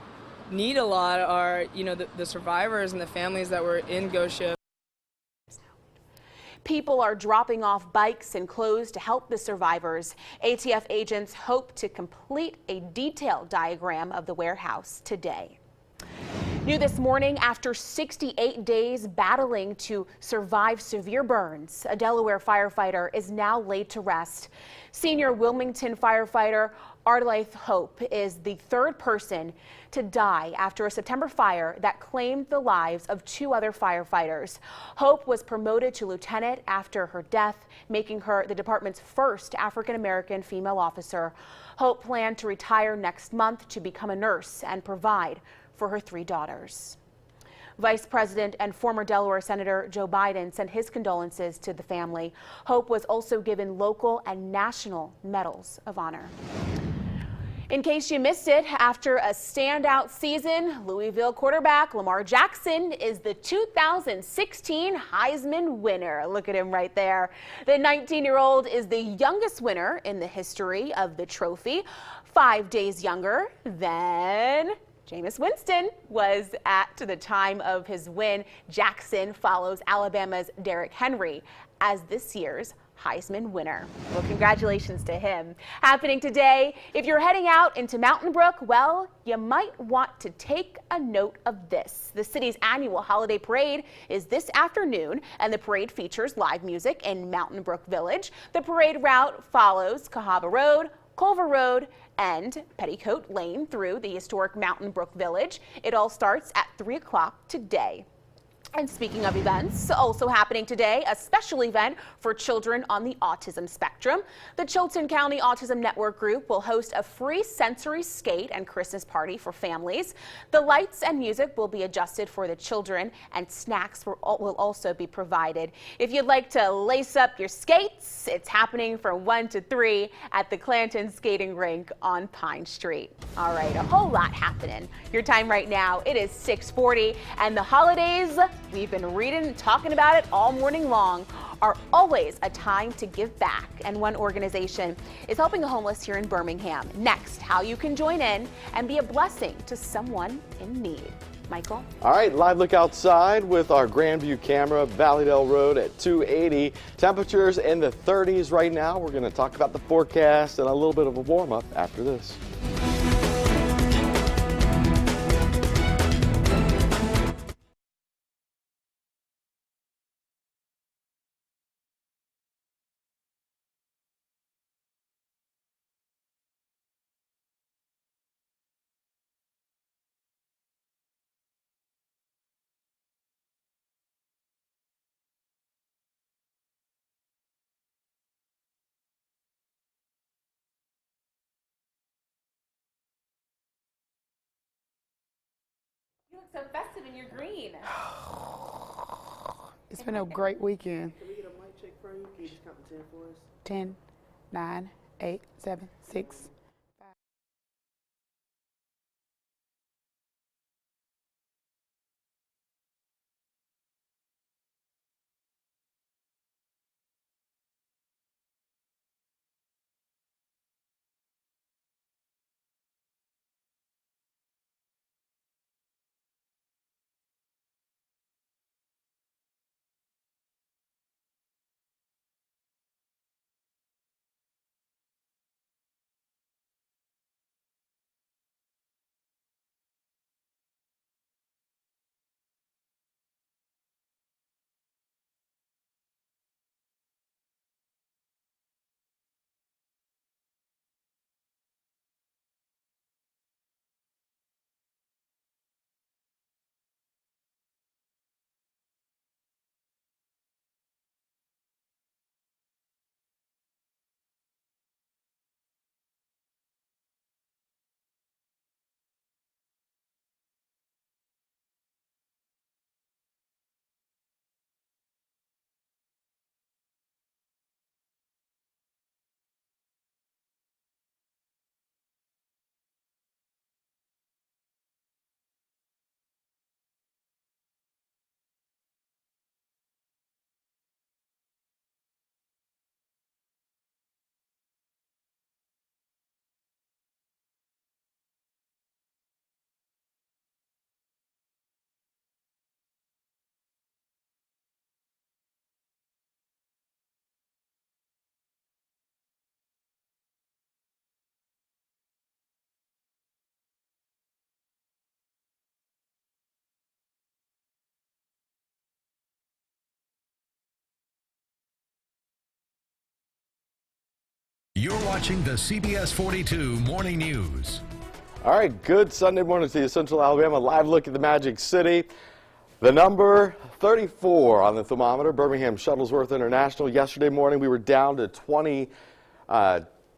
need a lot are, the survivors and the families that were in Ghost Ship. People are dropping off bikes and clothes to help the survivors. ATF agents hope to complete a detailed diagram of the warehouse today. New this morning, after 68 days battling to survive severe burns, a Delaware firefighter is now laid to rest. Senior Wilmington firefighter Arlaith Hope is the 3rd person to die after a September fire that claimed the lives of 2 other firefighters. Hope was promoted to lieutenant after her death, making her the department's first African-American female officer. Hope planned to retire next month to become a nurse and provide for her 3 daughters. Vice President and former Delaware Senator Joe Biden sent his condolences to the family. Hope was also given local and national medals of honor. In case you missed it, after a standout season, Louisville quarterback Lamar Jackson is the 2016 Heisman winner. Look at him right there. The 19-year-old is the youngest winner in the history of the trophy, 5 days younger than Jameis Winston was at the time of his win. Jackson follows Alabama's Derrick Henry as this year's Heisman winner. Well, congratulations to him. Happening today, if you're heading out into Mountain Brook, well, you might want to take a note of this. The city's annual holiday parade is this afternoon, and the parade features live music in Mountain Brook Village. The parade route follows Cahaba Road, Culver Road, and Petticoat Lane through the historic Mountain Brook Village. It all starts at 3 o'clock today. And speaking of events, also happening today, a special event for children on the autism spectrum. The Chilton County Autism Network Group will host a free sensory skate and Christmas party for families. The lights and music will be adjusted for the children, and snacks will also be provided. If you'd like to lace up your skates, it's happening from 1 to 3 at the Clanton Skating Rink on Pine Street. All right, a whole lot happening. Your time right now, it is 6:40, and the holidays, we've been reading and talking about it all morning long, are always a time to give back. And one organization is helping the homeless here in Birmingham. Next, how you can join in and be a blessing to someone in need. Michael? All right, live look outside with our Grandview camera, Valleydale Road at 280. Temperatures in the 30s right now. We're going to talk about the forecast and a little bit of a warm-up after this. You look so festive in your green. It's been a great weekend. Can we get a mic check from you? Can you just count to 10 for us? 10, 9, 8, 7, 6. You're watching the CBS 42 Morning News. All right, good Sunday morning to you, Central Alabama. Live look at the Magic City. The number 34 on the thermometer, Birmingham Shuttlesworth International. Yesterday morning we were down to 22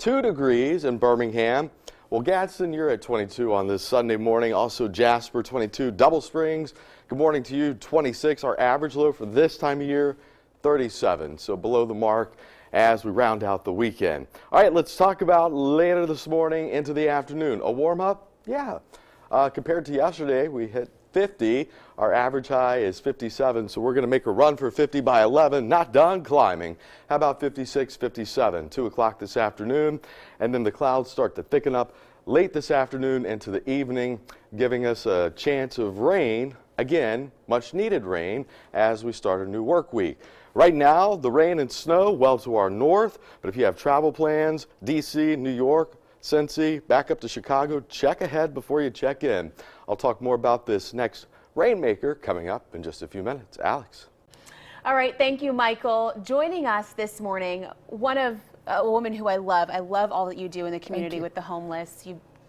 degrees in Birmingham. Well, Gadsden, you're at 22 on this Sunday morning. Also Jasper, 22. Double Springs, good morning to you, 26. Our average low for this time of year, 37. So below the mark as we round out the weekend. All right, let's talk about later this morning into the afternoon. A warm-up? Yeah. Compared to yesterday, we hit 50. Our average high is 57, so we're going to make a run for 50 by 11. Not done climbing. How about 56, 57? 2 o'clock this afternoon, and then the clouds start to thicken up late this afternoon into the evening, giving us a chance of rain. Again, much needed rain as we start a new work week. Right now, the rain and snow well to our north, but if you have travel plans, D.C., New York, Cincy, back up to Chicago, check ahead before you check in. I'll talk more about this next Rainmaker coming up in just a few minutes. Alex. All right, thank you, Michael. Joining us this morning, a woman who I love. I love all that you do in the community with the homeless.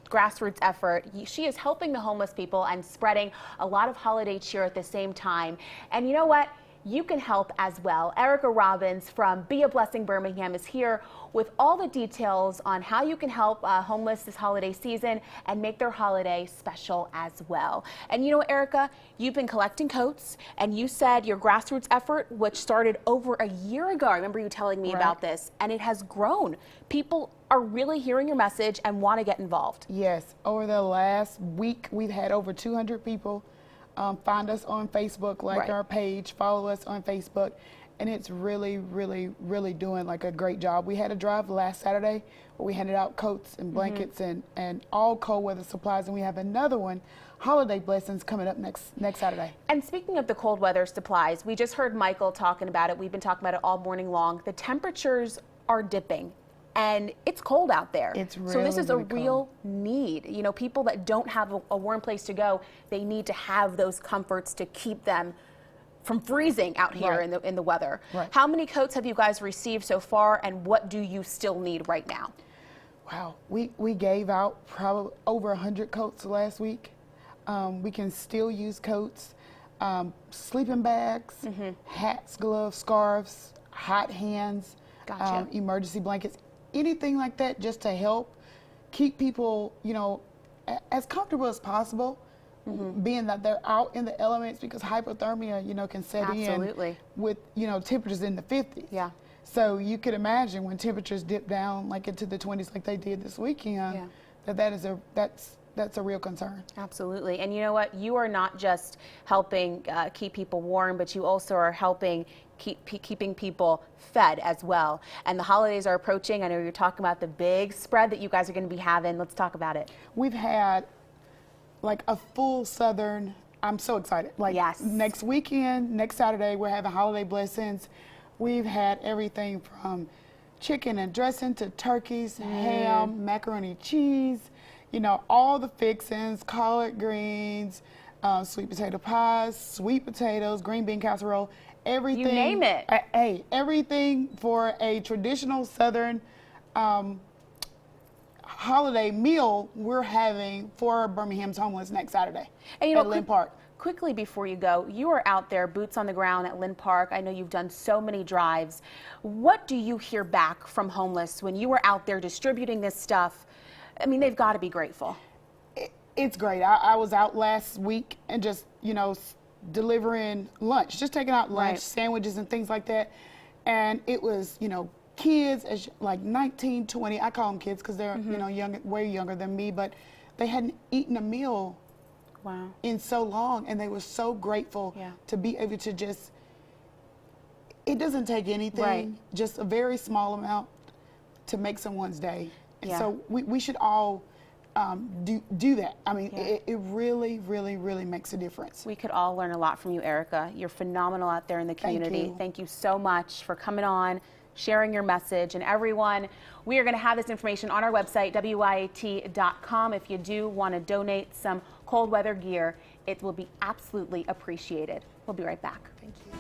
Grassroots effort. She is helping the homeless people and spreading a lot of holiday cheer at the same time. And you know what? You can help as well. Erica Robbins from Be a Blessing Birmingham is here with all the details on how you can help homeless this holiday season and make their holiday special as well. And you know, Erica, you've been collecting coats, and you said your grassroots effort, which started over a year ago, I remember you telling me about this, and it has grown. People are really hearing your message and want to get involved. Yes, over the last week, we've had over 200 people find us on Facebook, like our page, follow us on Facebook, and it's really, really, really doing like a great job. We had a drive last Saturday where we handed out coats and blankets and all cold weather supplies, and we have another one, holiday blessings, coming up next Saturday. And speaking of the cold weather supplies, we just heard Michael talking about it. We've been talking about it all morning long. The temperatures are dipping. And it's cold out there. It's really, so this is a really real need. You know, people that don't have a warm place to go, they need to have those comforts to keep them from freezing out here in the weather. Right. How many coats have you guys received so far, and what do you still need right now? Wow, we gave out probably over 100 coats last week. We can still use coats, sleeping bags, hats, gloves, scarves, hot hands, Gotcha. emergency blankets, anything like that, just to help keep people, you know, as comfortable as possible, being that they're out in the elements, because hypothermia, you know, can set in with, you know, temperatures in the 50s. Yeah. So you could imagine when temperatures dip down like into the 20s like they did this weekend, that's a real concern. Absolutely. And you know what? You are not just helping keep people warm, but you also are helping keeping people fed as well. And the holidays are approaching. I know you're talking about the big spread that you guys are going to be having. Let's talk about it. We've had like a full Southern, I'm so excited. Like next weekend, next Saturday, we're having holiday blessings. We've had everything from chicken and dressing to turkeys, ham, macaroni cheese, you know, all the fixings, collard greens, sweet potato pies, sweet potatoes, green bean casserole, everything. You name it. Hey, everything for a traditional Southern holiday meal we're having for Birmingham's homeless next Saturday and, you know, at Lynn Park. Quickly before you go, you are out there, boots on the ground at Lynn Park. I know you've done so many drives. What do you hear back from homeless when you were out there distributing this stuff? I mean, they've got to be grateful. It's great. I was out last week and just, you know, delivering lunch, just taking out lunch, sandwiches and things like that. And it was, you know, kids as like 19, 20, I call them kids because they're, you know, young, way younger than me, but they hadn't eaten a meal in so long, and they were so grateful to be able to just, it doesn't take anything, just a very small amount to make someone's day. And so we should all do that. I mean, it really, really, really makes a difference. We could all learn a lot from you, Erica. You're phenomenal out there in the community. Thank you so much for coming on, sharing your message. And everyone, we are going to have this information on our website, WYAT.com. If you do want to donate some cold weather gear, it will be absolutely appreciated. We'll be right back. Thank you.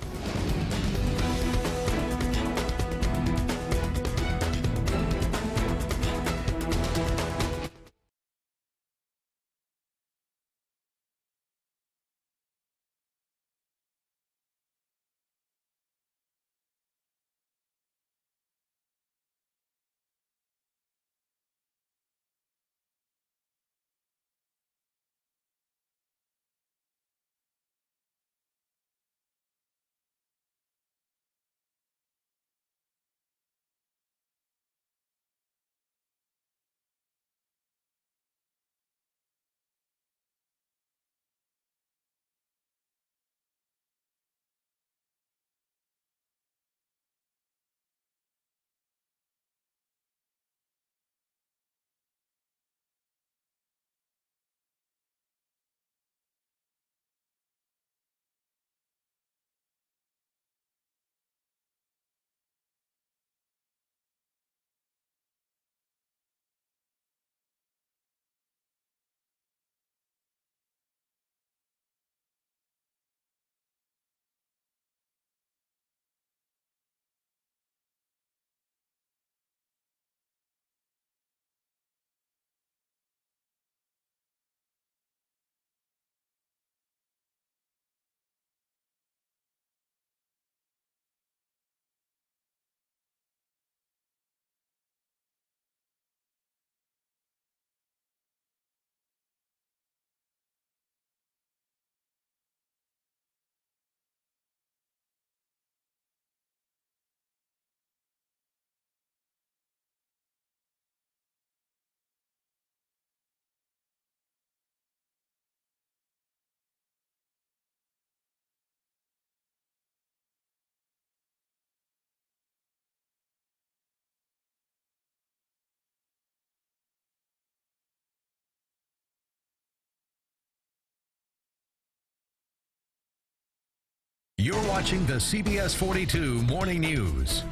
You're watching the CBS 42 Morning News.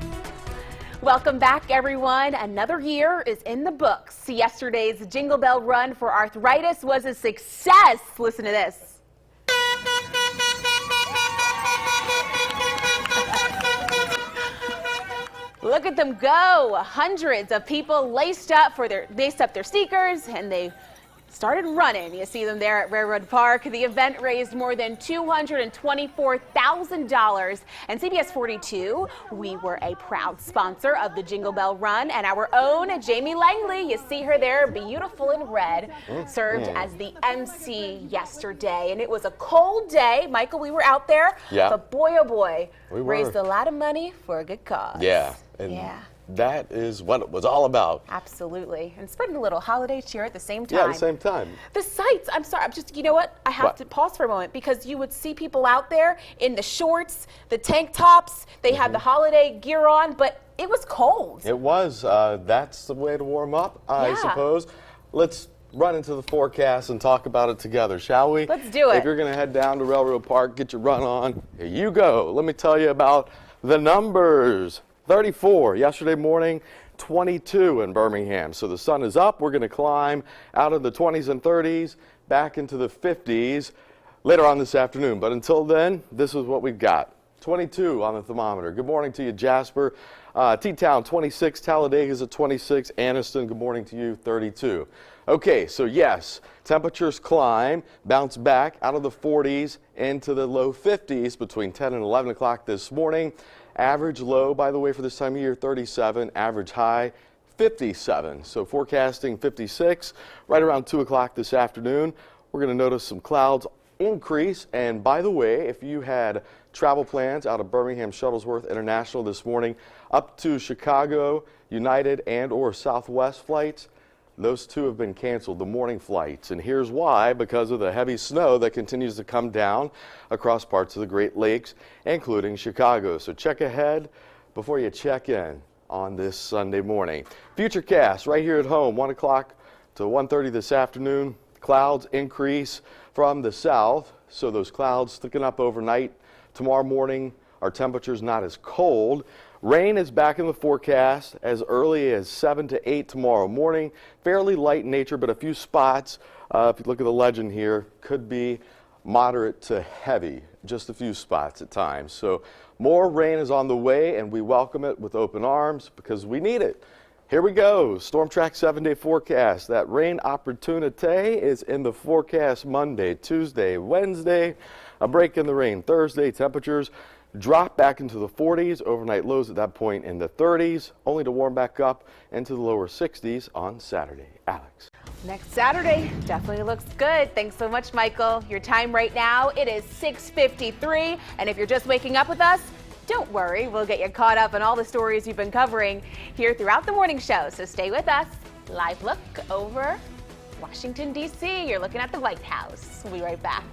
Welcome back, everyone. Another year is in the books. Yesterday's Jingle Bell Run for arthritis was a success. Listen to this. Look at them go. Hundreds of people laced up their sneakers, and they started running. You see them there at Railroad Park. The event raised more than $224,000. And CBS 42, we were a proud sponsor of the Jingle Bell Run. And our own Jamie Langley, you see her there, beautiful in red, served as the MC yesterday. And it was a cold day. Michael, we were out there. Yeah. But boy, oh boy, We raised were. a lot of money for a good cause. Yeah. And that is what it was all about. Absolutely. And spreading a little holiday cheer at the same time. Yeah, at the same time. The sights, I'm sorry, you know what? I have to pause for a moment because you would see people out there in the shorts, the tank tops, they had the holiday gear on, but it was cold. It was. That's the way to warm up, I suppose. Let's run into the forecast and talk about it together, shall we? Let's do it. If you're going to head down to Railroad Park, get your run on, here you go. Let me tell you about the numbers. 34 yesterday morning, 22 in Birmingham. So the sun is up. We're going to climb out of the 20s and 30s back into the 50s later on this afternoon. But until then, this is what we've got. 22 on the thermometer. Good morning to you, Jasper. T-Town 26, Talladega's at 26, Anniston, good morning to you, 32. Okay, so yes, temperatures climb, bounce back out of the 40s into the low 50s between 10 and 11 o'clock this morning. Average low, by the way, for this time of year, 37. Average high, 57. So forecasting 56 right around 2 o'clock this afternoon. We're going to notice some clouds increase. And by the way, if you had travel plans out of Birmingham Shuttlesworth International this morning up to Chicago, United and or Southwest flights, those two have been canceled, the morning flights. And here's why: because of the heavy snow that continues to come down across parts of the Great Lakes, including Chicago. So check ahead before you check in on this Sunday morning. Futurecast right here at home, 1 o'clock to 1:30 this afternoon. Clouds increase from the south, so those clouds sticking up overnight. Tomorrow morning, our temperature's not as cold. Rain is back in the forecast as early as 7 to 8 tomorrow morning. Fairly light in nature, but a few spots, if you look at the legend here, could be moderate to heavy. Just a few spots at times. So more rain is on the way, and we welcome it with open arms because we need it. Here we go. Storm Track 7-day forecast. That rain opportunity is in the forecast Monday, Tuesday, Wednesday. A break in the rain Thursday. Temperatures drop back into the 40s. Overnight lows at that point in the 30s, only to warm back up into the lower 60s on Saturday. Alex. Next Saturday definitely looks good. Thanks so much, Michael. Your time right now, it is 6:53. And if you're just waking up with us, don't worry. We'll get you caught up on all the stories you've been covering here throughout the morning show. So stay with us. Live look over Washington, D.C. You're looking at the White House. We'll be right back.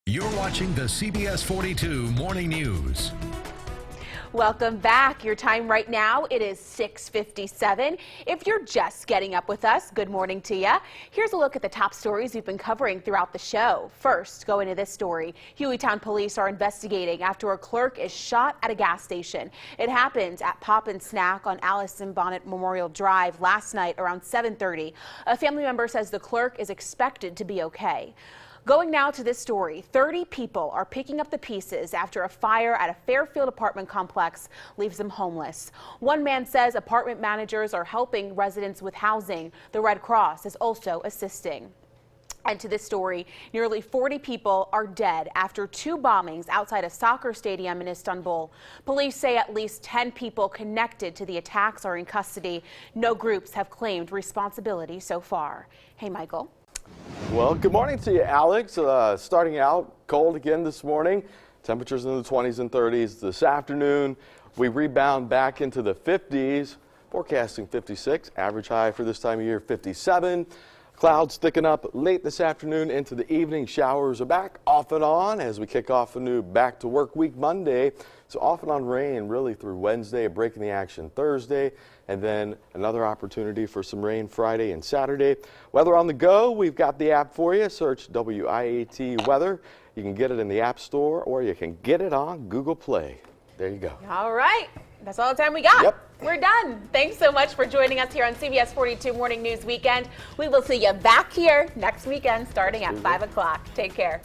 You're watching the CBS 42 Morning News. Welcome back. Your time right now, it is 6:57. If you're just getting up with us, good morning to you. Here's a look at the top stories we've been covering throughout the show. First, going to this story. Hueytown police are investigating after a clerk is shot at a gas station. It happened at Pop and Snack on Allison Bonnet Memorial Drive last night around 7:30. A family member says the clerk is expected to be okay. Going now to this story, 30 people are picking up the pieces after a fire at a Fairfield apartment complex leaves them homeless. One man says apartment managers are helping residents with housing. The Red Cross is also assisting. And to this story, nearly 40 people are dead after 2 bombings outside a soccer stadium in Istanbul. Police say at least 10 people connected to the attacks are in custody. No groups have claimed responsibility so far. Hey, Michael. Well, good morning to you, Alex. Starting out cold again this morning. Temperatures in the 20s and 30s this afternoon. We rebound back into the 50s, forecasting 56. Average high for this time of year, 57. Clouds thicken up late this afternoon into the evening. Showers are back off and on as we kick off a new back to work week Monday. So off and on rain really through Wednesday, a break in the action Thursday, and then another opportunity for some rain Friday and Saturday. Weather on the go, we've got the app for you. Search WIAT Weather. You can get it in the App Store or you can get it on Google Play. There you go. All right. That's all the time we got. Yep. We're done. Thanks so much for joining us here on CBS 42 Morning News Weekend. We will see you back here next weekend starting at 5 o'clock. Take care.